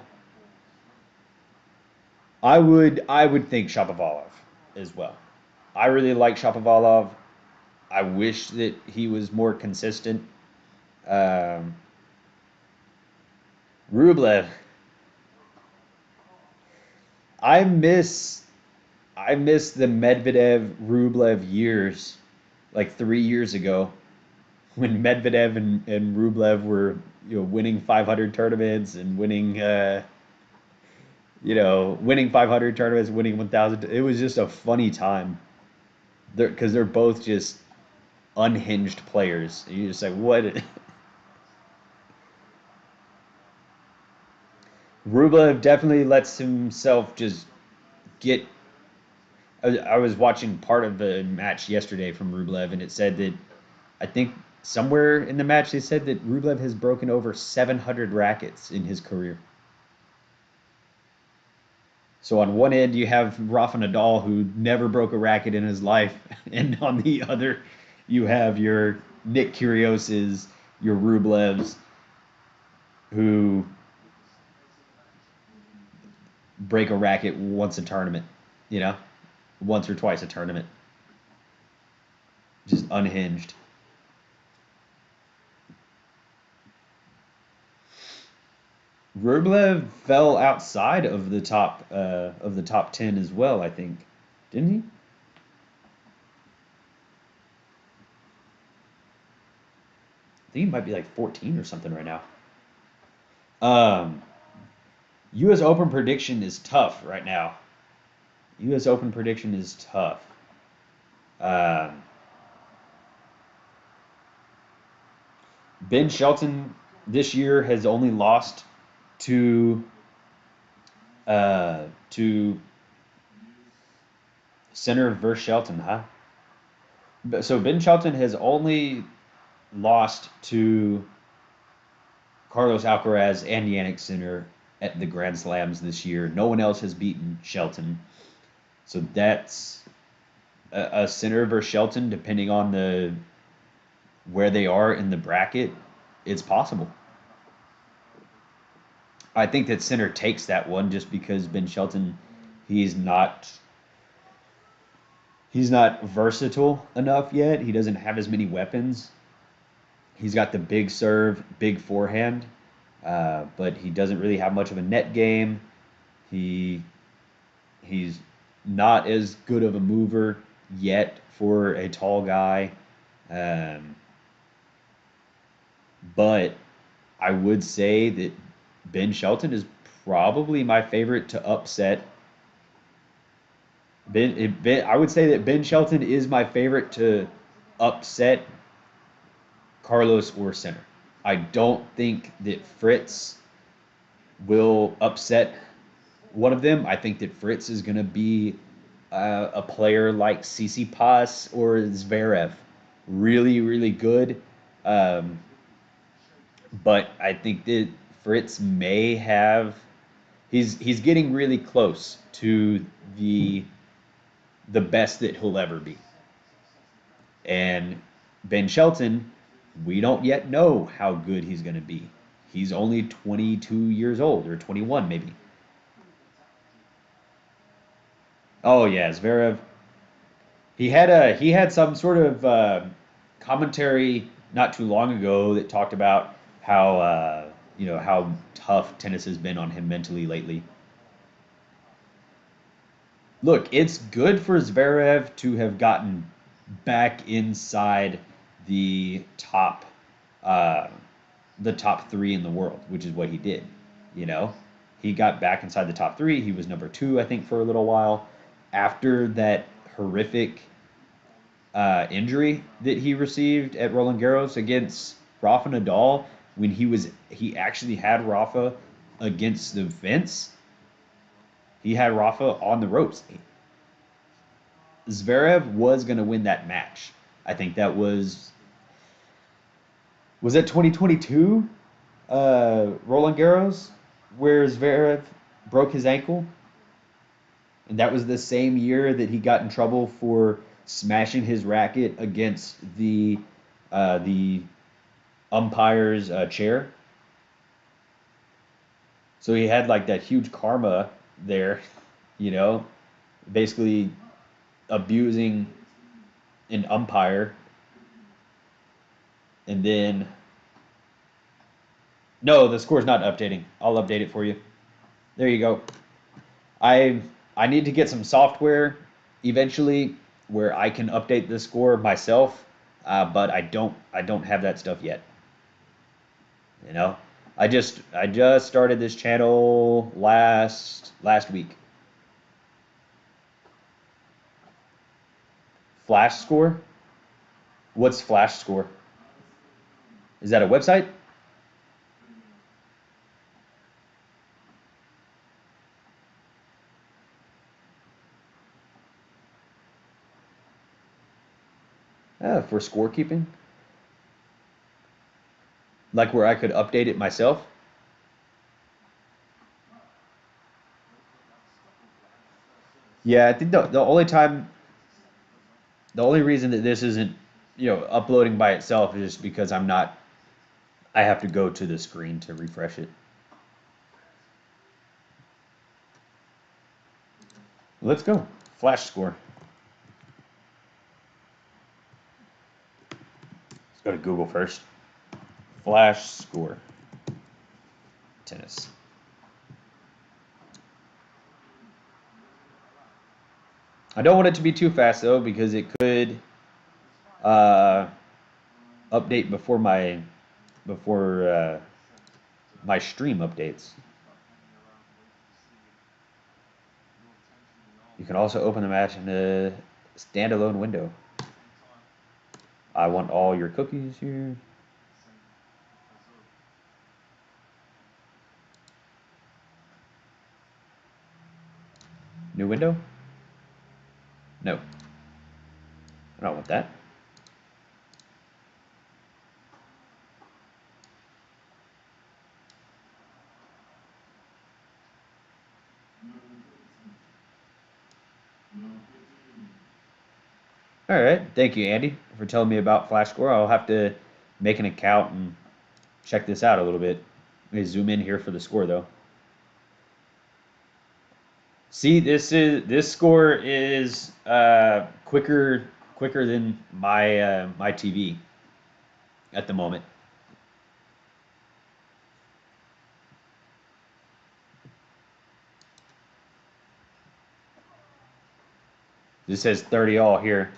Speaker 1: I would think Shapovalov as well. I really like Shapovalov. I wish that he was more consistent. Um, Rublev, I miss I miss the Medvedev Rublev years, like 3 years ago, when Medvedev and Rublev were winning 500 tournaments and winning winning 500 tournaments, winning 1,000. It was just a funny time. Because they're both just unhinged players. You're just like, what? Rublev definitely lets himself just get. I was watching part of the match yesterday from Rublev, and it said that I think somewhere in the match they said that Rublev has broken over 700 rackets in his career. So on one end you have Rafa Nadal who never broke a racket in his life, and on the other you have your Nick Kyrgioses, your Rublevs who break a racket once a tournament, you know, once or twice a tournament, just unhinged. Rublev fell outside of the top 10 as well, I think, didn't he? I think he might be like 14 or something right now. Um, U.S. Open prediction is tough right now. U.S. Open prediction is tough. Um, Ben Shelton this year has only lost to to Center versus Shelton, huh? So Ben Shelton has only lost to Carlos Alcaraz and Yannick Sinner at the Grand Slams this year. No one else has beaten Shelton. So that's a Sinner versus Shelton, depending on the where they are in the bracket. It's possible. I think that Sinner takes that one just because Ben Shelton, he's not he's not versatile enough yet. He doesn't have as many weapons. He's got the big serve, big forehand, but he doesn't really have much of a net game. He he's not as good of a mover yet for a tall guy, um, but I would say that Ben Shelton is probably my favorite to upset. I would say that Ben Shelton is my favorite to upset Carlos or Sinner. I don't think that Fritz will upset one of them. I think that Fritz is going to be a player like Tsitsipas or Zverev, really, really good. Um, but I think that Fritz may have. He's getting really close to the best that he'll ever be. And Ben Shelton, we don't yet know how good he's going to be. He's only 22 years old, or 21 maybe. Oh yeah, Zverev. He had some sort of commentary not too long ago that talked about how how tough tennis has been on him mentally lately. Look, it's good for Zverev to have gotten back inside the top uh, the top 3 in the world, which is what he did. You know, he got back inside the top 3. He was number 2, I think, for a little while. After that horrific injury that he received at Roland Garros against Rafa Nadal, when he actually had Rafa against the fence. He had Rafa on the ropes. Zverev was going to win that match. I think that was that 2022 Roland Garros where Zverev broke his ankle, and that was the same year that he got in trouble for smashing his racket against the umpire's chair. So he had like that huge karma there, you know, basically abusing an umpire. And then, no, the score's not updating. I'll update it for you. There you go. I I need to get some software eventually where I can update the score myself, but I don't have that stuff yet. You know, I just started this channel last week. Flash score? What's Flash score? Is that a website? For scorekeeping? Like where I could update it myself? Yeah, I think the only reason that this isn't, uploading by itself is just because I have to go to the screen to refresh it. Let's go. Flash score. Let's go to Google first. Flash score. Tennis. I don't want it to be too fast though because it could uh, update before my stream updates. You can also open the match in a standalone window. I want all your cookies here. New window? No. I don't want that. All right. Thank you, Andy, for telling me about Flash Score. I'll have to make an account and check this out a little bit. Let me zoom in here for the score, though. See, this score is quicker than my TV at the moment. This says 30 all here.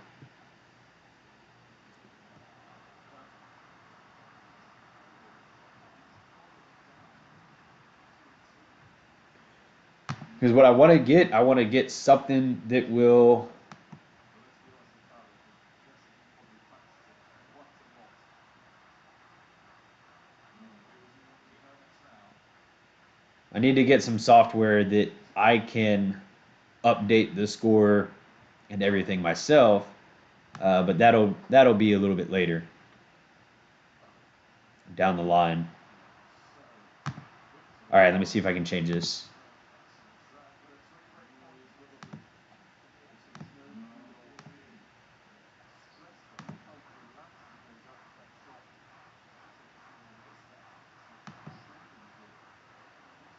Speaker 1: Because what I want to get something that will. I need to get some software that I can update the score and everything myself, but that'll be a little bit later down the line. All right, let me see if I can change this.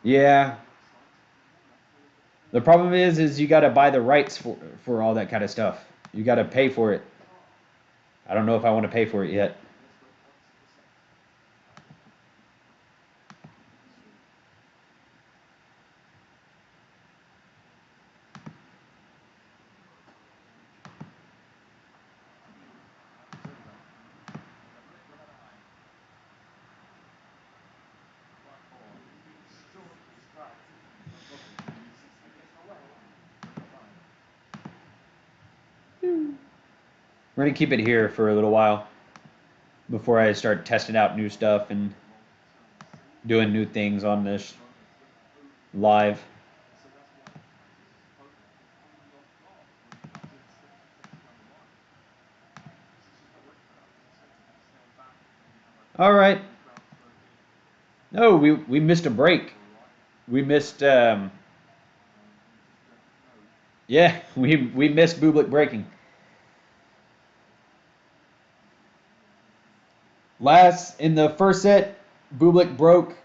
Speaker 1: Yeah. The problem is you got to buy the rights for all that kind of stuff. You got to pay for it. I don't know if I want to pay for it yet. We're going to keep it here for a little while before I start testing out new stuff and doing new things on this live. All right. No, we missed a break. We missed yeah, we missed Bublik breaking. Last in the first set, Bublik broke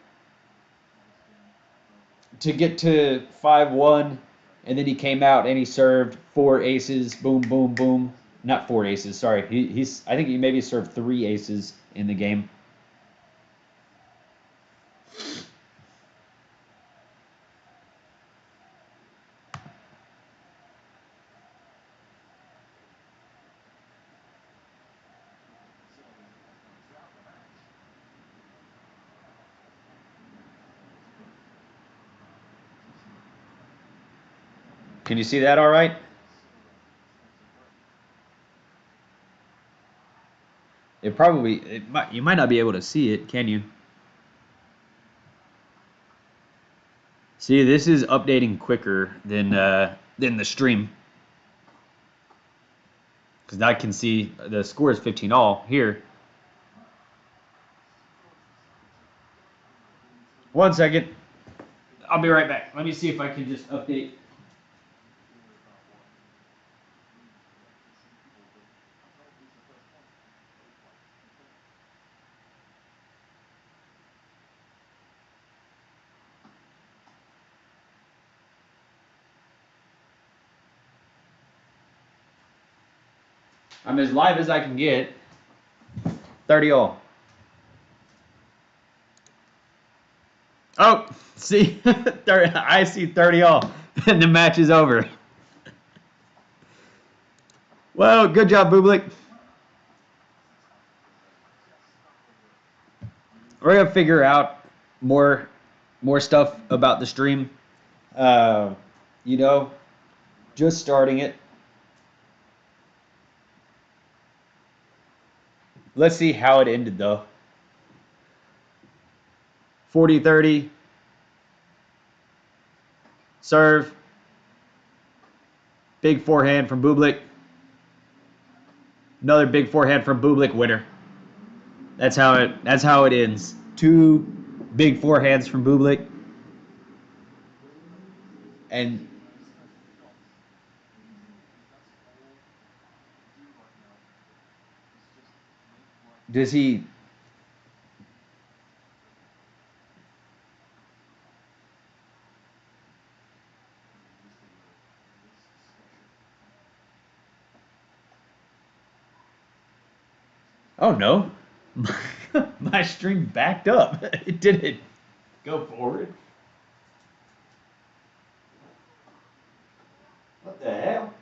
Speaker 1: to get to 5-1, and then he came out and he served 4 aces. Boom, boom, boom. Not 4 aces. Sorry, he's. I think he maybe served 3 aces in the game. Can you see that all right? You might not be able to see it, can you? See, this is updating quicker than the stream. Because I can see the score is 15 all here. 1 second. I'll be right back. Let me see if I can just update. I'm as live as I can get. 30 all. Oh, see, 30, I see 30 all, and the match is over. Well, good job, Bublik. We're gonna figure out more stuff about the stream. You know, just starting it. Let's see how it ended though. 40-30. Serve. Big forehand from Bublik. Another big forehand from Bublik, winner. That's how it ends. 2 big forehands from Bublik. And does he? Oh no, my stream backed up. It didn't go forward. What the hell?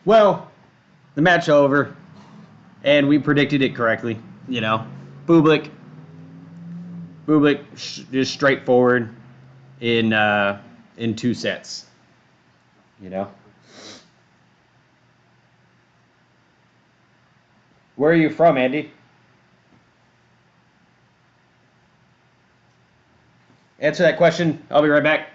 Speaker 1: Well, the match over, and we predicted it correctly. You know, Bublik just straightforward in 2 sets. You know. Where are you from, Andy? Answer that question. I'll be right back.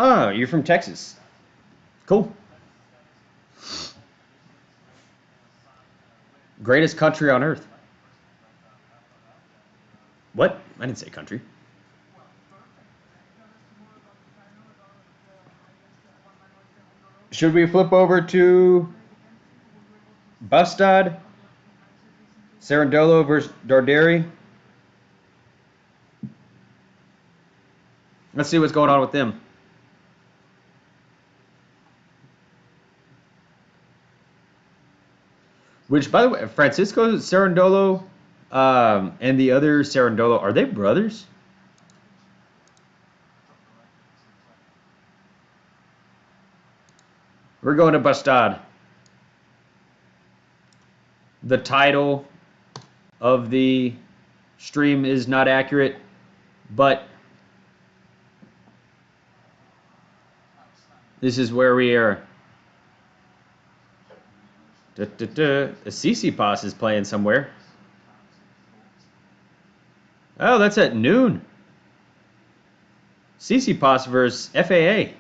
Speaker 1: Oh, you're from Texas. Cool. Greatest country on earth. What? I didn't say country. Should we flip over to Bastad, Sarandolo versus Darderi? Let's see what's going on with them. Which, by the way, Francisco Sarandolo and the other Sarandolo, are they brothers? We're going to Bastad. The title of the stream is not accurate, but this is where we are. The CC Pass is playing somewhere. Oh, that's at noon. CC Pass versus FAA.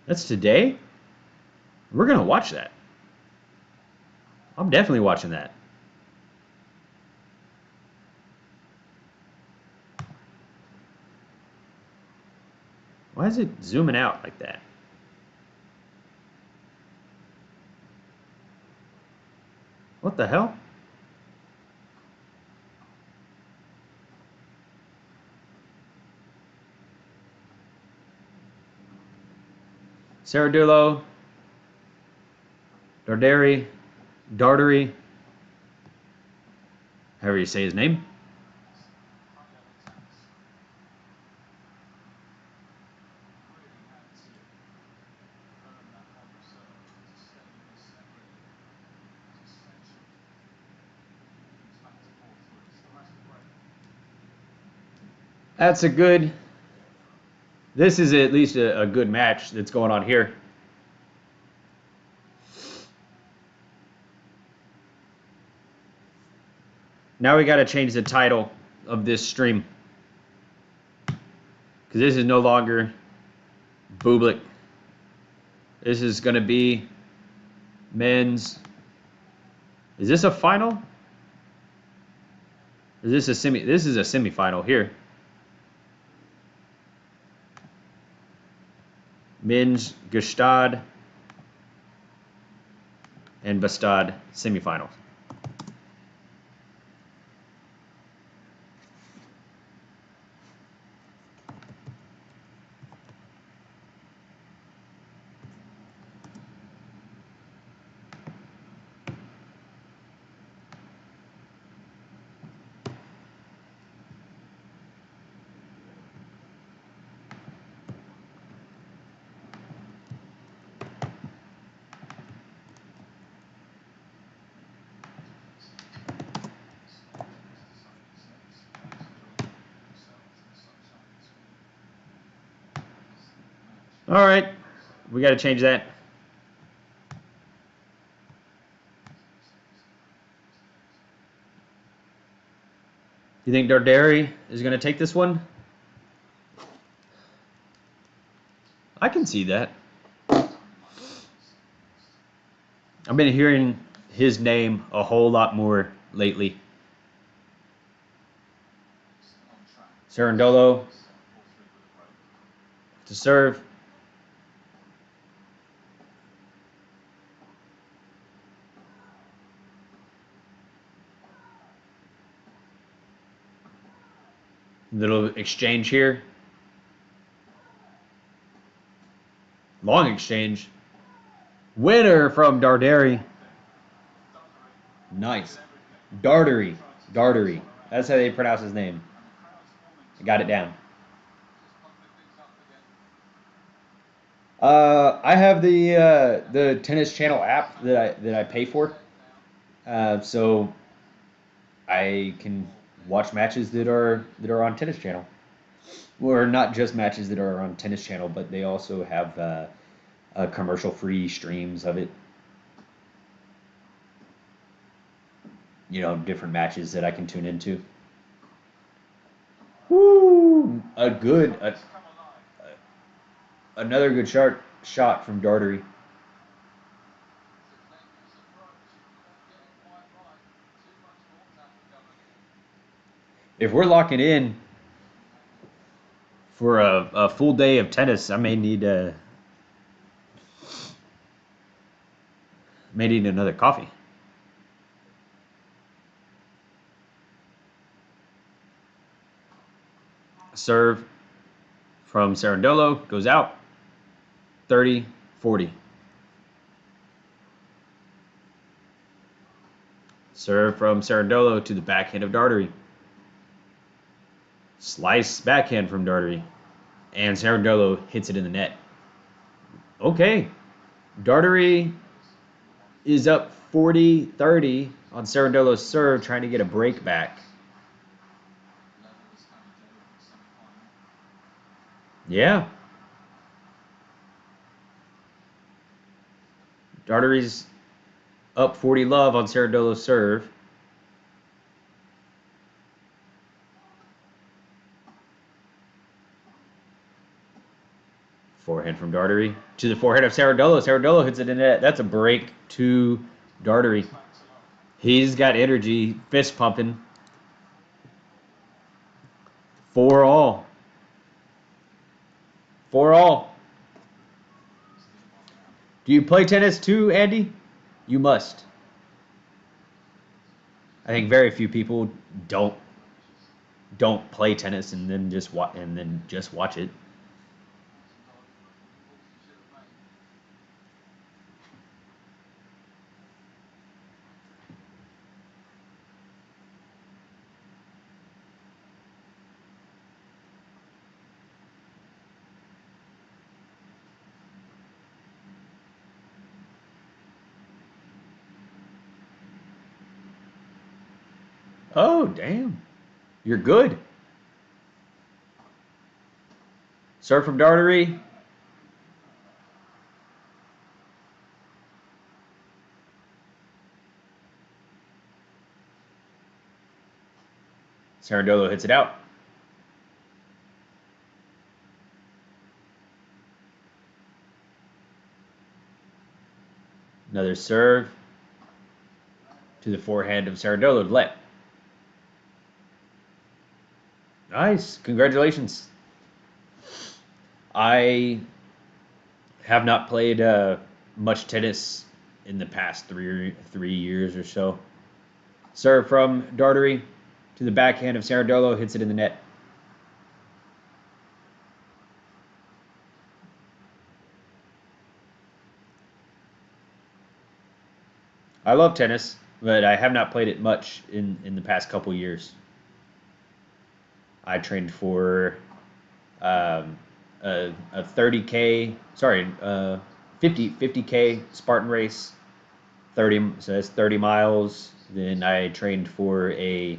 Speaker 1: That's today? We're going to watch that. I'm definitely watching that. Why is it zooming out like that? What the hell? Sarandolo, Darderi, however you say his name. That's a good. This is at least a good match that's going on here. Now we got to change the title of this stream. Because this is no longer Bublik. This is going to be men's. Is this a final? Is this a semi? This is a semifinal here. Men's Gstaad and Bastad Semifinals. All right, we got to change that. You think Darderi is going to take this one? I can see that. I've been hearing his name a whole lot more lately. Sarandolo to serve. Little exchange here. Long exchange. Winner from Darderi. Nice. Dartery. That's how they pronounce his name. I got it down. I have the Tennis Channel app that I pay for, so I can watch matches that are on Tennis Channel, or not just matches that are on Tennis Channel, but they also have commercial-free streams of it. You know, different matches that I can tune into. Woo! Another good shot from Dartery. If we're locking in for a full day of tennis, I may need another coffee. Serve from Cerundolo goes out 30-40. Serve from Cerundolo to the backhand of Dartery. Slice backhand from Dartery. And Cerundolo hits it in the net. Okay. Dartery is up 40-30 on Cerundolo's serve, trying to get a break back. Yeah. Dartery's up 40-love on Cerundolo's serve. Forehand from Dartery to the forehand of Cerundolo. Cerundolo hits it in the net. That's a break to Dartery. He's got energy, fist pumping. 4-all. 4-all. Do you play tennis too, Andy? You must. I think very few people don't play tennis and then just watch it. Oh, damn. You're good. Serve from Dartery. Cerundolo hits it out. Another serve to the forehand of Cerundolo to let. Nice. Congratulations. I have not played much tennis in the past three years or so. Serve from Dartery to the backhand of Cerundolo, hits it in the net. I love tennis, but I have not played it much in the past couple years. I trained for a 30K, sorry, 50K Spartan race, 30, so that's 30 miles. Then I trained for a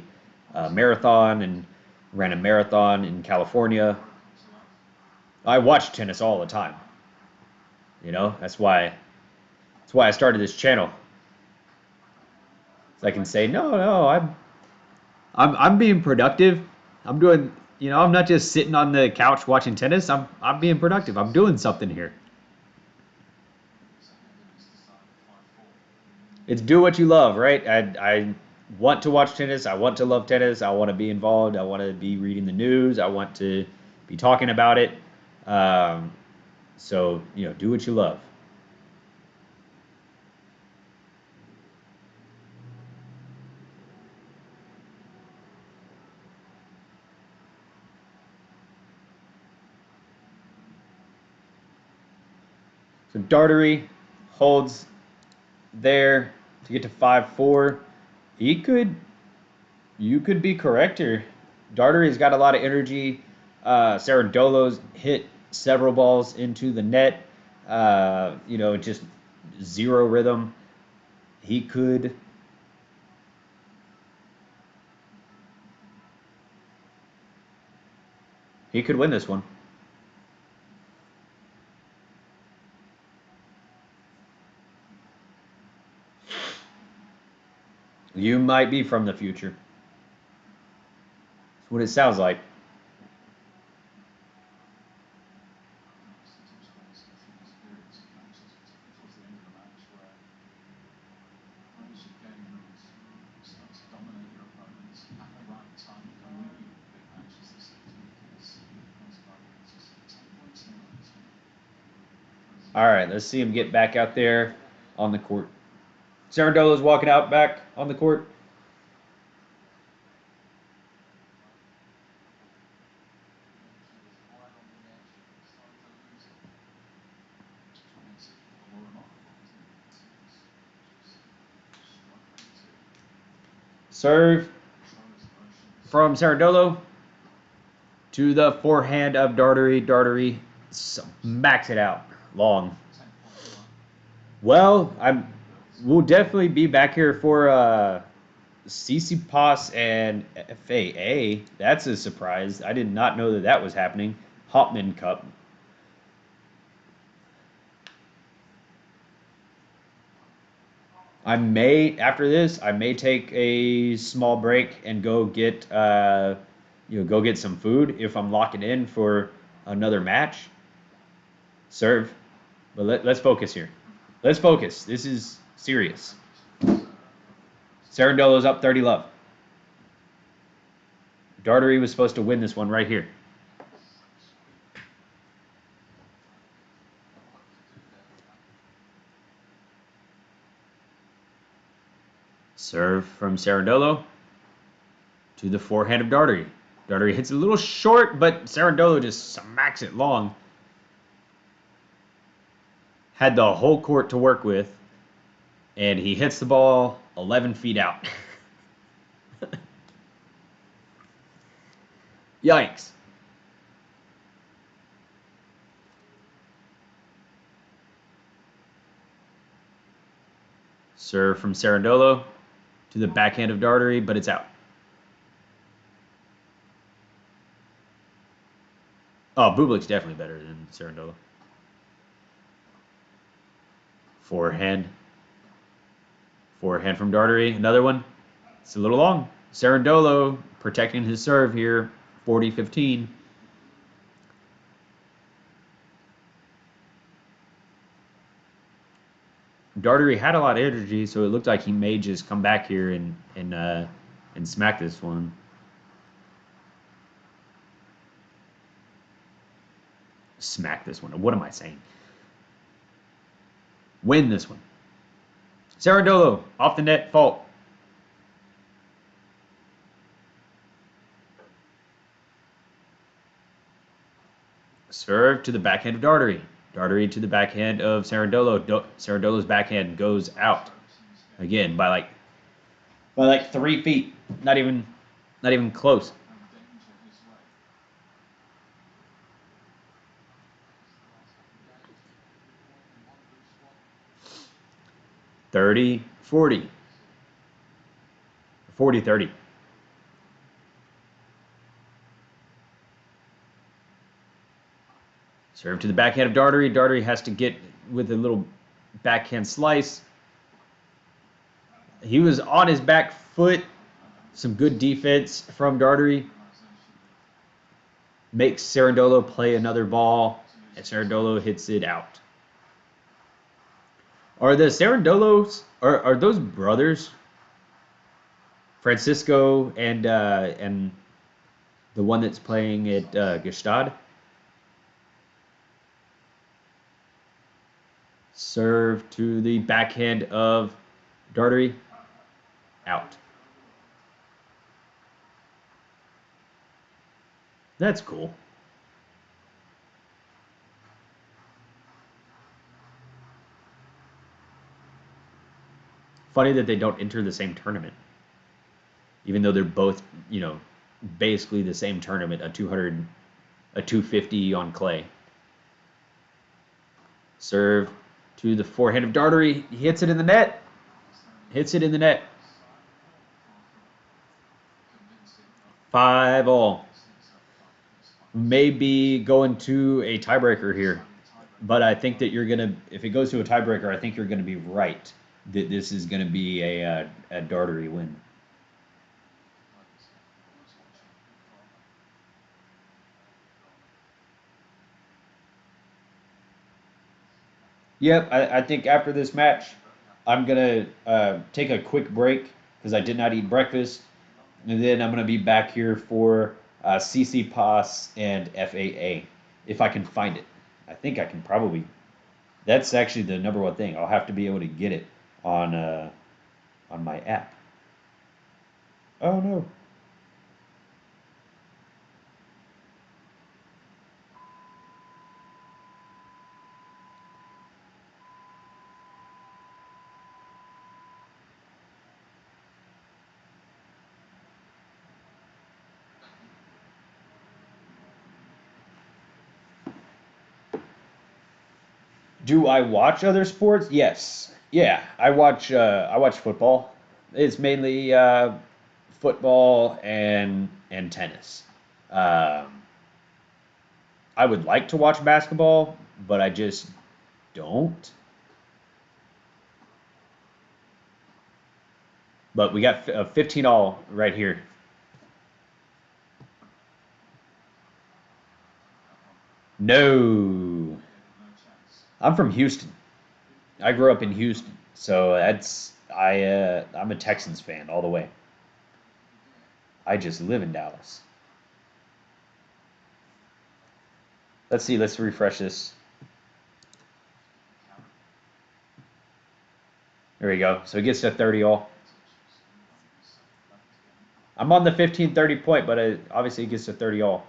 Speaker 1: marathon and ran a marathon in California. I watch tennis all the time. You know, that's why I started this channel. So I can say, no, I'm being productive. I'm doing, I'm not just sitting on the couch watching tennis. I'm being productive. I'm doing something here. It's do what you love, right? I want to watch tennis. I want to love tennis. I want to be involved. I want to be reading the news. I want to be talking about it. Um, so, do what you love. So Dartery holds there to get to 5-4. He could, you could be correct here. Dartery's got a lot of energy. Cerundolo's hit several balls into the net. Just zero rhythm. He could. He could win this one. You might be from the future. That's what it sounds like. All right, let's see him get back out there on the court. Cerundolo's walking out back on the court. Serve from Cerundolo to the forehand of Dartery. Dartery smacks it out long. Well, we'll definitely be back here for CC and FAA. That's a surprise. I did not know that that was happening. Hopman Cup. After this, I may take a small break and go get go get some food if I'm locking in for another match. Serve. But let's focus here. Let's focus. This is serious. Cerundolo's up 30 love. Dartery was supposed to win this one right here. Serve from Cerundolo to the forehand of Dartery. Dartery hits it a little short, but Cerundolo just smacks it long. Had the whole court to work with, and he hits the ball 11 feet out. Yikes. Serve from Cerundolo to the backhand of Dartery, but it's out. Oh, Bublik's definitely better than Cerundolo. Forehand. Forehand from Dartery. Another one. It's a little long. Cerundolo protecting his serve here. 40-15. Dartery had a lot of energy, so it looked like he may just come back here and smack this one. Smack this one. What am I saying? Win this one. Cerundolo off the net, fault. Serve to the backhand of Dartery. Dartery to the backhand of Cerundolo. Cerundolo's backhand goes out again by like 3 feet. Not even close. $30, $40. 40-30. Serve to the backhand of Dartery. Dartery has to get with a little backhand slice. He was on his back foot. Some good defense from Dartery. Makes Cerundolo play another ball, and Cerundolo hits it out. Are the Cerundolos, are those brothers? Francisco and the one that's playing at Gstaad? Serve to the backhand of Dartery. Out. That's cool. Funny that they don't enter the same tournament. Even though they're both, basically the same tournament, a 250 on clay. Serve to the forehand of Dartery. He hits it in the net. Hits it in the net. 5-all. Maybe going to a tiebreaker here. But I think that if it goes to a tiebreaker, I think you're going to be right that this is going to be a Dartery win. Yep, I think after this match, I'm going to take a quick break because I did not eat breakfast. And then I'm going to be back here for CC and FAA if I can find it. I think I can probably. That's actually the number one thing. I'll have to be able to get it on my app. Oh no. Do I watch other sports? Yes. Yeah, I watch football. It's mainly football and tennis. Um, I would like to watch basketball, but I just don't. But we got a 15 all right here. No. I'm from Houston. I grew up in Houston, so I'm a Texans fan all the way. I just live in Dallas. Let's see. Let's refresh this. There we go. So it gets to 30 all. I'm on the 15-30 point, but obviously it gets to 30 all.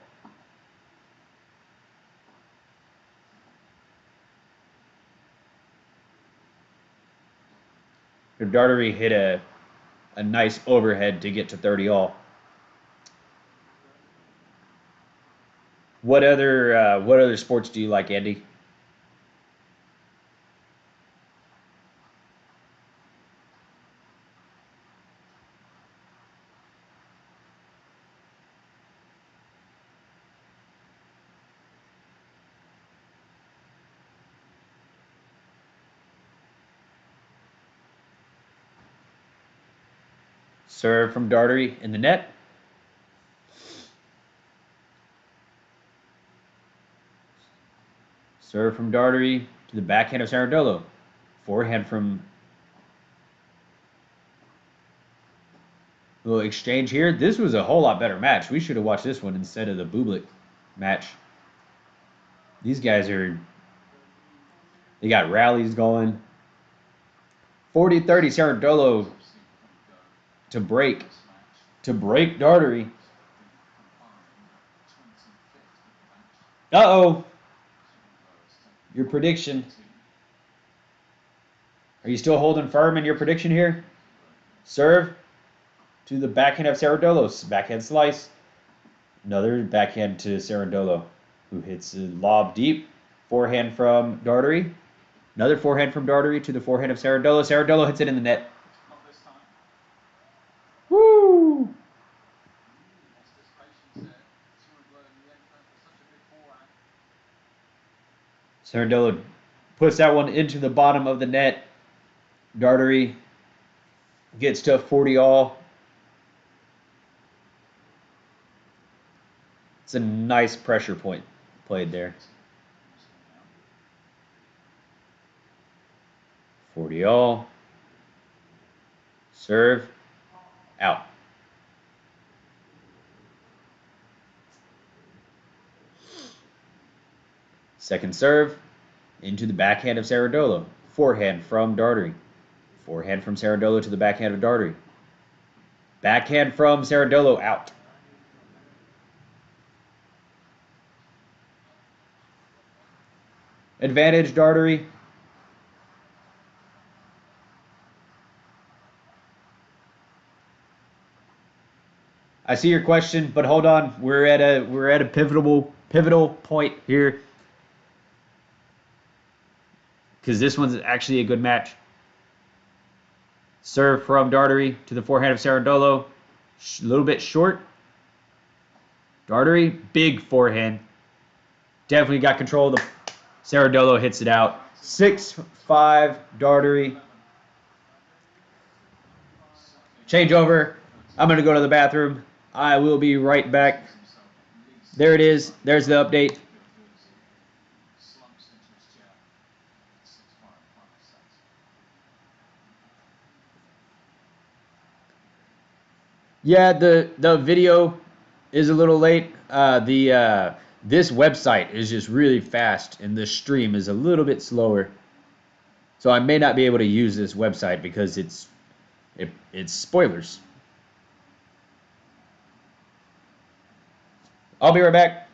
Speaker 1: Dartery hit a nice overhead to get to 30 all. What other sports do you like, Andy? Serve from Dartery in the net. Serve from Dartery to the backhand of Sarandolo. Forehand from little exchange here. This was a whole lot better match. We should have watched this one instead of the Bublik match. These guys they got rallies going. 40-30 Sarandolo to break Dartery. Uh-oh. Your prediction. Are you still holding firm in your prediction here? Serve to the backhand of Sarandolo. Backhand slice. Another backhand to Sarandolo, who hits a lob deep. Forehand from Dartery. Another forehand from Dartery to the forehand of Sarandolo. Sarandolo hits it in the net. Woo! Sarandolo puts that one into the bottom of the net. Dartery gets to 40 all. It's a nice pressure point played there. 40 all. Serve. Out. Second serve. Into the backhand of Sarandolo. Forehand from Dartery. Forehand from Sarandolo to the backhand of Dartery. Backhand from Sarandolo. Out. Advantage Dartery. I see your question, but hold on. We're at a pivotal point here. Because this one's actually a good match. Serve from Dartery to the forehand of Sarandolo. A little bit short. Dartery, big forehand. Definitely got control of the Sarandolo hits it out. 6-5 Dartery. Change over. I'm going to go to the bathroom. I will be right back. There it is. There's the update. Yeah, the video is a little late. This website is just really fast, and the stream is a little bit slower. So I may not be able to use this website because it's spoilers. I'll be right back.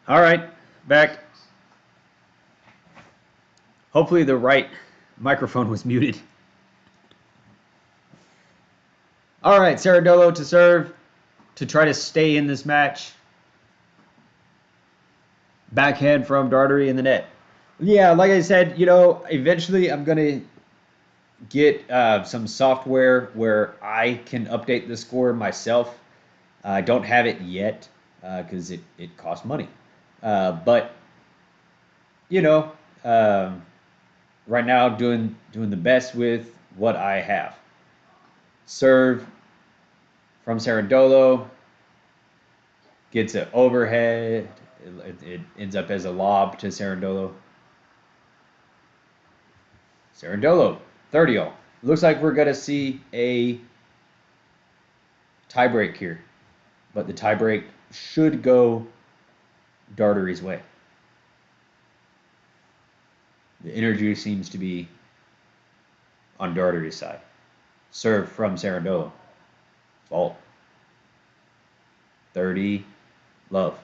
Speaker 1: All right, back. Hopefully the right microphone was muted. All right, Cerundolo to serve to try to stay in this match. Backhand from Dartery in the net. Yeah, like I said, eventually I'm going to get some software where I can update the score myself. I don't have it yet because it costs money. But, you know, um, right now doing the best with what I have. Serve from Cerundolo. Gets it overhead. It ends up as a lob to Cerundolo. Cerundolo, 30-all. Looks like we're going to see a tiebreak here. But the tiebreak should go Dartery's way. The energy seems to be on Dartery's side. Serve from Cerundolo. Fault. 30, love.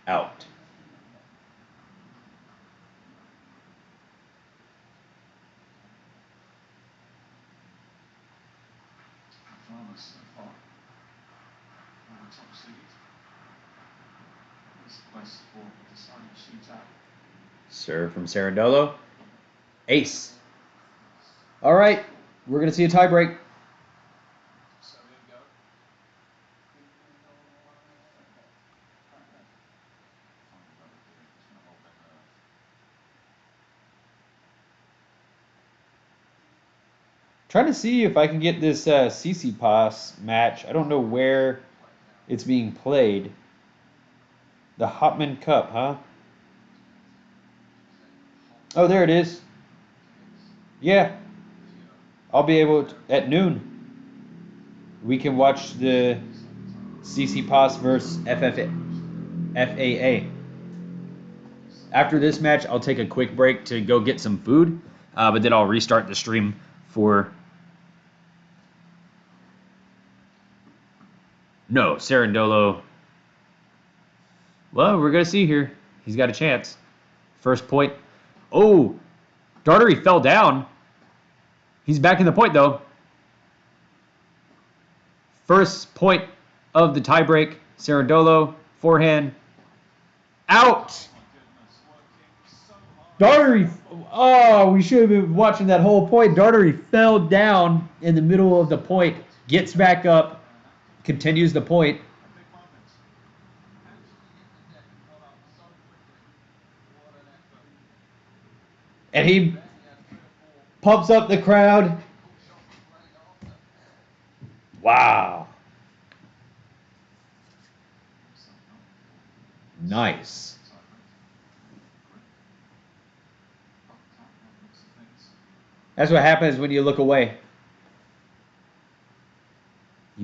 Speaker 1: Out. Serve from Cerundolo. Ace. All right, we're going to see a tiebreak. Trying to see if I can get this CC Pass match. I don't know where it's being played. The Hopman Cup, huh? Oh, there it is. Yeah, I'll be able to, at noon. We can watch the CC Pass versus FAA. After this match, I'll take a quick break to go get some food, but then I'll restart the stream for. No, Cerundolo. Well, we're going to see here. He's got a chance. First point. Oh, Dartery fell down. He's back in the point, though. First point of the tiebreak. Cerundolo, forehand. Out! Dartery. Oh, we should have been watching that whole point. Dartery fell down in the middle of the point, gets back up, continues the point. And he pumps up the crowd. Wow. Nice. That's what happens when you look away.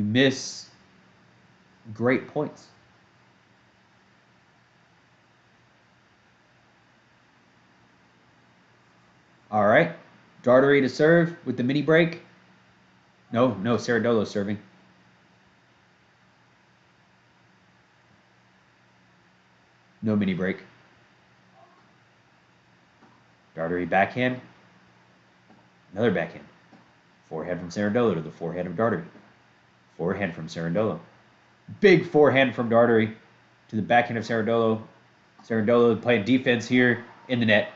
Speaker 1: You miss great points. All right. Dartery to serve with the mini break. No, Cerundolo serving. No mini break. Dartery backhand. Another backhand. Forehand from Cerundolo to the forehand of Dartery. Forehand from Cerundolo. Big forehand from Dartery to the backhand of Cerundolo. Cerundolo playing defense here in the net.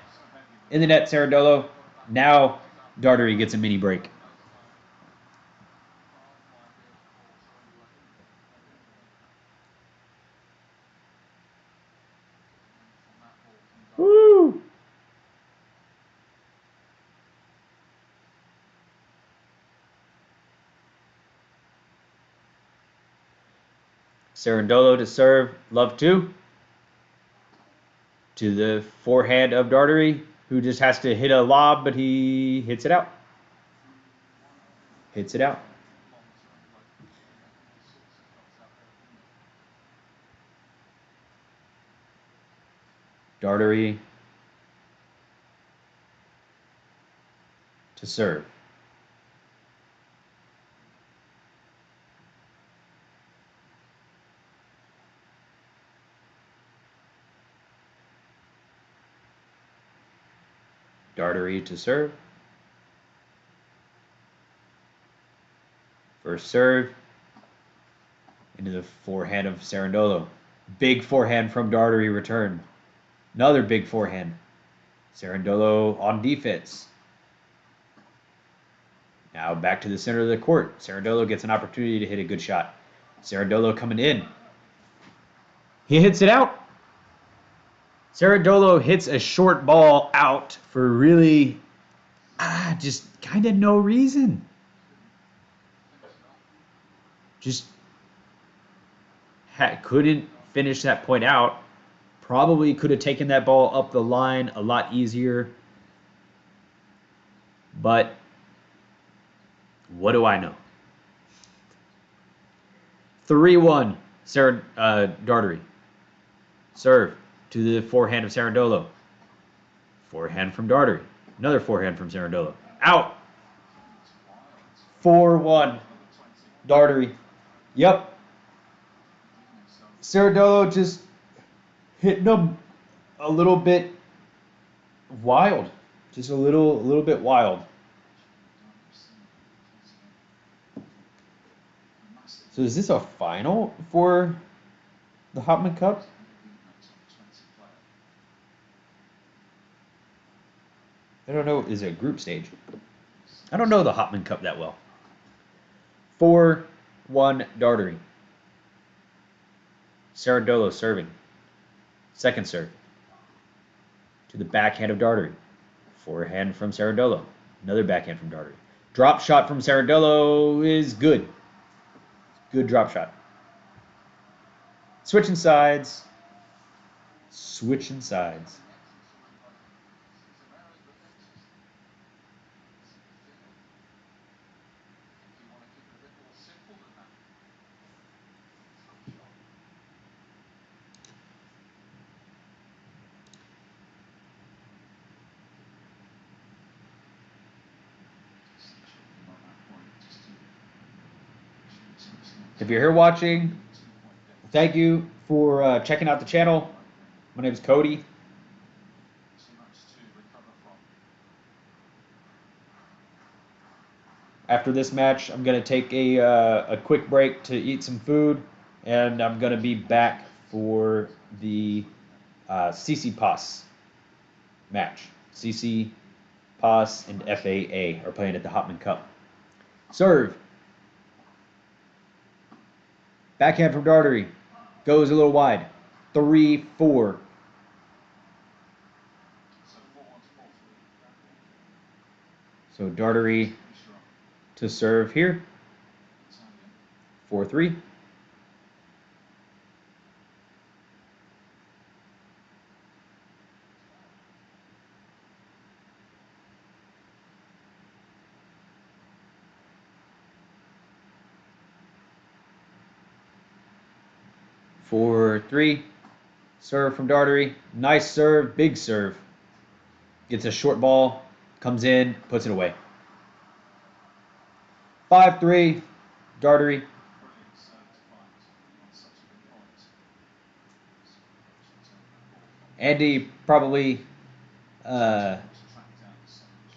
Speaker 1: In the net, Cerundolo. Now Dartery gets a mini break. Woo! Cerundolo to serve, love two. To the forehand of Dartery, who just has to hit a lob, but he hits it out. Hits it out. Dartery to serve. Dartery to serve. First serve. Into the forehand of Cerundolo. Big forehand from Dartery return. Another big forehand. Cerundolo on defense. Now back to the center of the court. Cerundolo gets an opportunity to hit a good shot. Cerundolo coming in. He hits it out. Cerundolo hits a short ball out for really just kind of no reason. Just couldn't finish that point out. Probably could have taken that ball up the line a lot easier. But what do I know? 3-1, Dartery. Serve to the forehand of Cerundolo. Forehand from Dartery. Another forehand from Cerundolo. Out. 4-1, Dartery. Yep. Cerundolo just hitting them a little bit wild. Just a little bit wild. So is this a final for the Hopman Cup? I don't know. Is it a group stage? I don't know the Hopman Cup that well. 4-1 Dartery. Cerundolo serving. Second serve. To the backhand of Dartery. Forehand from Cerundolo. Another backhand from Dartery. Drop shot from Cerundolo is good. Good drop shot. Switching sides. Switching sides. If you're here watching, thank you for checking out the channel. My name is Cody. After this match, I'm going to take a quick break to eat some food, and I'm going to be back for the CC Pass match. CC Pass and FAA are playing at the Hopman Cup. Serve. Backhand from Dartery. Goes a little wide. 3-4. So Dartery to serve here. 4-3. 4-3. Serve from Dartery. Nice serve, big serve. Gets a short ball, comes in, puts it away. 5-3, Dartery. Andy probably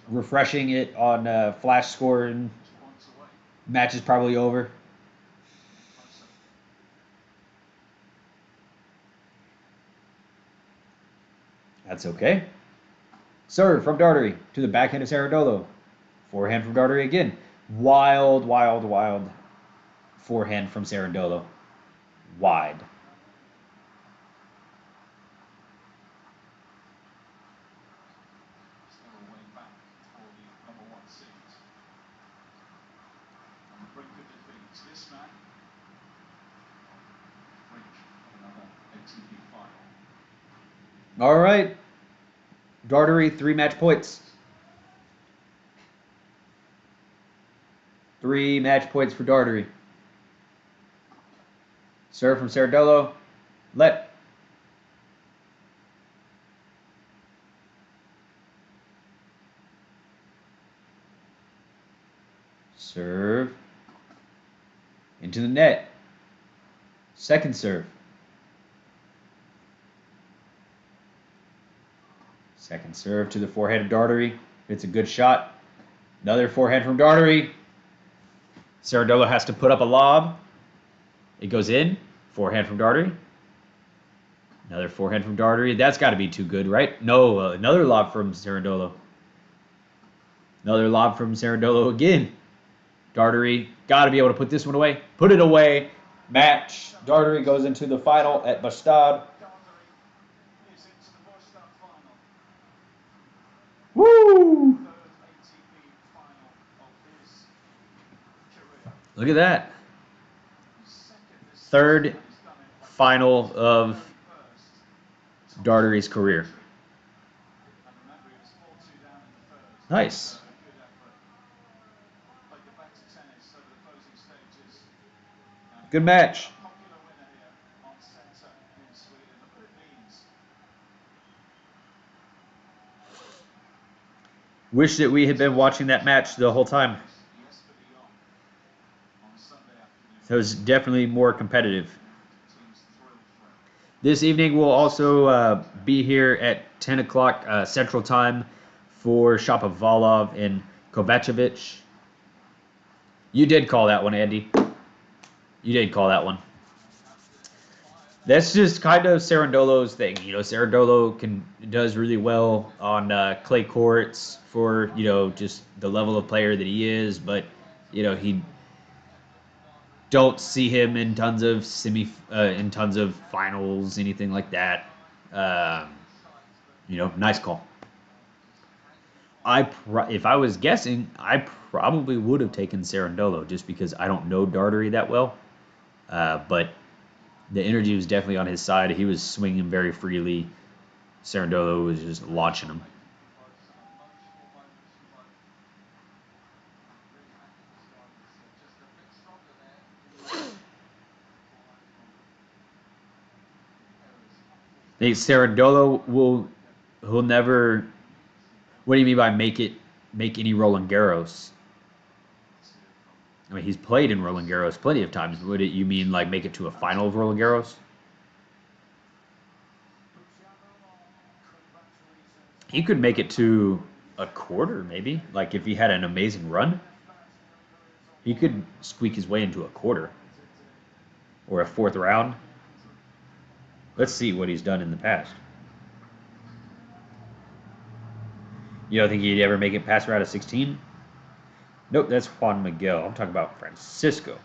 Speaker 1: refreshing it on flash score, and match is probably over. That's okay. Serve from Dartery to the backhand of Cerundolo. Forehand from Dartery again. Wild, wild, wild forehand from Cerundolo. Wide. All right. Dartery, 3 match points. 3 match points for Dartery. Serve from Cerundolo. Let. Serve. Into the net. Second serve. Second serve to the forehand of Dartery. It's a good shot. Another forehand from Dartery. Cerundolo has to put up a lob. It goes in. Forehand from Dartery. Another forehand from Dartery. That's got to be too good, right? No, another lob from Cerundolo. Another lob from Cerundolo again. Dartery got to be able to put this one away. Put it away. Match. Dartery goes into the final at Bastad. Woo! Look at that. Third final of Dartery's career. Nice. Good match. Wish that we had been watching that match the whole time. It was definitely more competitive. This evening we'll also be here at 10 o'clock Central Time for Shapovalov and Kovacevic. You did call that one, Andy. You did call that one. That's just kind of Cerundolo's thing. You know, Cerundolo does really well on clay courts for, you know, just the level of player that he is, but, you know, he don't see him in tons of finals, anything like that. You know, nice call. If I was guessing, I probably would have taken Cerundolo just because I don't know Dartery that well. But the energy was definitely on his side. He was swinging very freely. Cerundolo was just launching him. I think Cerundolo he'll never. What do you mean by make any Roland Garros? I mean, he's played in Roland Garros plenty of times. Would you mean like make it to a final of Roland Garros? He could make it to a quarter, maybe. Like if he had an amazing run, he could squeak his way into a quarter or a fourth round. Let's see what he's done in the past. You don't think he'd ever make it past round of 16? Nope, that's Juan Miguel. I'm talking about Francisco.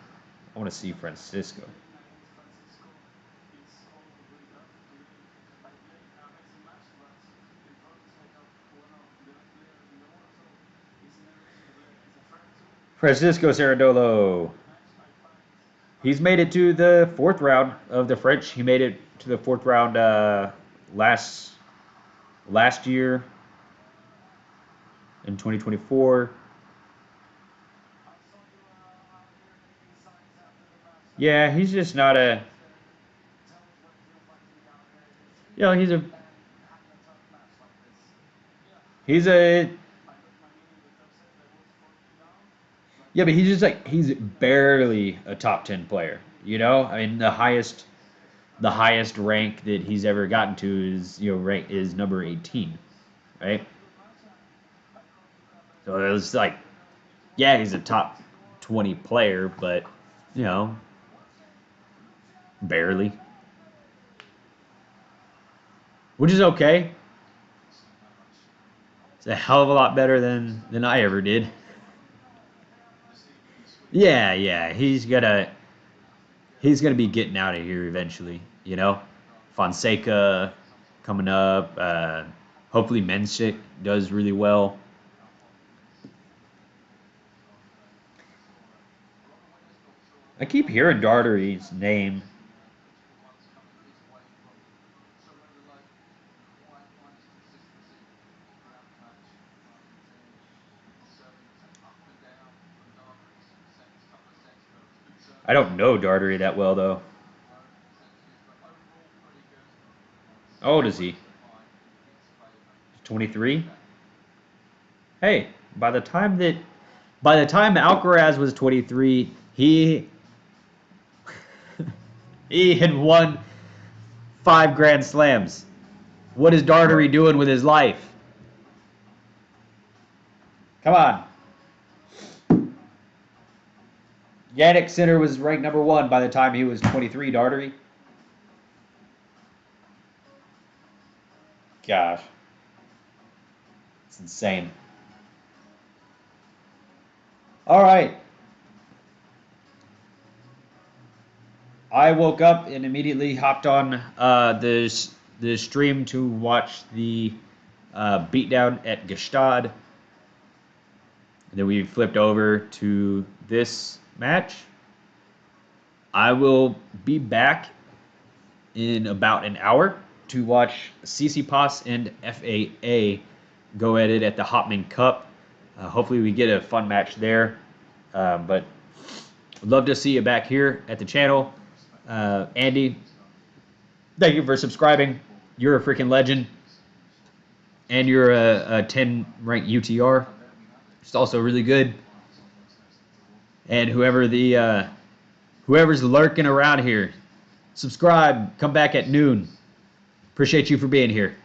Speaker 1: I want to see Francisco. Francisco Cerundolo. He's made it to the fourth round of the French. He made it to the fourth round last year in 2024. Yeah, he's just not a. You know, he's a yeah, but he's just like he's barely a top 10 player. You know, I mean the highest rank that he's ever gotten to is rank is number 18, right? So it was like, yeah, he's a top 20 player, but you know, barely, which is okay. It's a hell of a lot better than I ever did. Yeah, yeah, he's gonna be getting out of here eventually. You know, Fonseca coming up. Hopefully, Mensick does really well. I keep hearing Dartery's name. I don't know Dartery that well though. How old is he? 23. Hey, by the time Alcaraz was 23, he had won 5 Grand Slams. What is Dartery doing with his life? Come on. Yannick Sinner was ranked number 1 by the time he was 23, Dartery. Gosh. It's insane. All right. I woke up and immediately hopped on the stream to watch the beatdown at Gstaad. And then we flipped over to this match. I will be back in about an hour to watch Tsitsipas and FAA go at it at the Hopman Cup. Hopefully we get a fun match there. But I'd love to see you back here at the channel. Andy, thank you for subscribing. You're a freaking legend. And you're a 10 rank UTR. It's also really good. And whoever's lurking around here, subscribe. Come back at noon. Appreciate you for being here.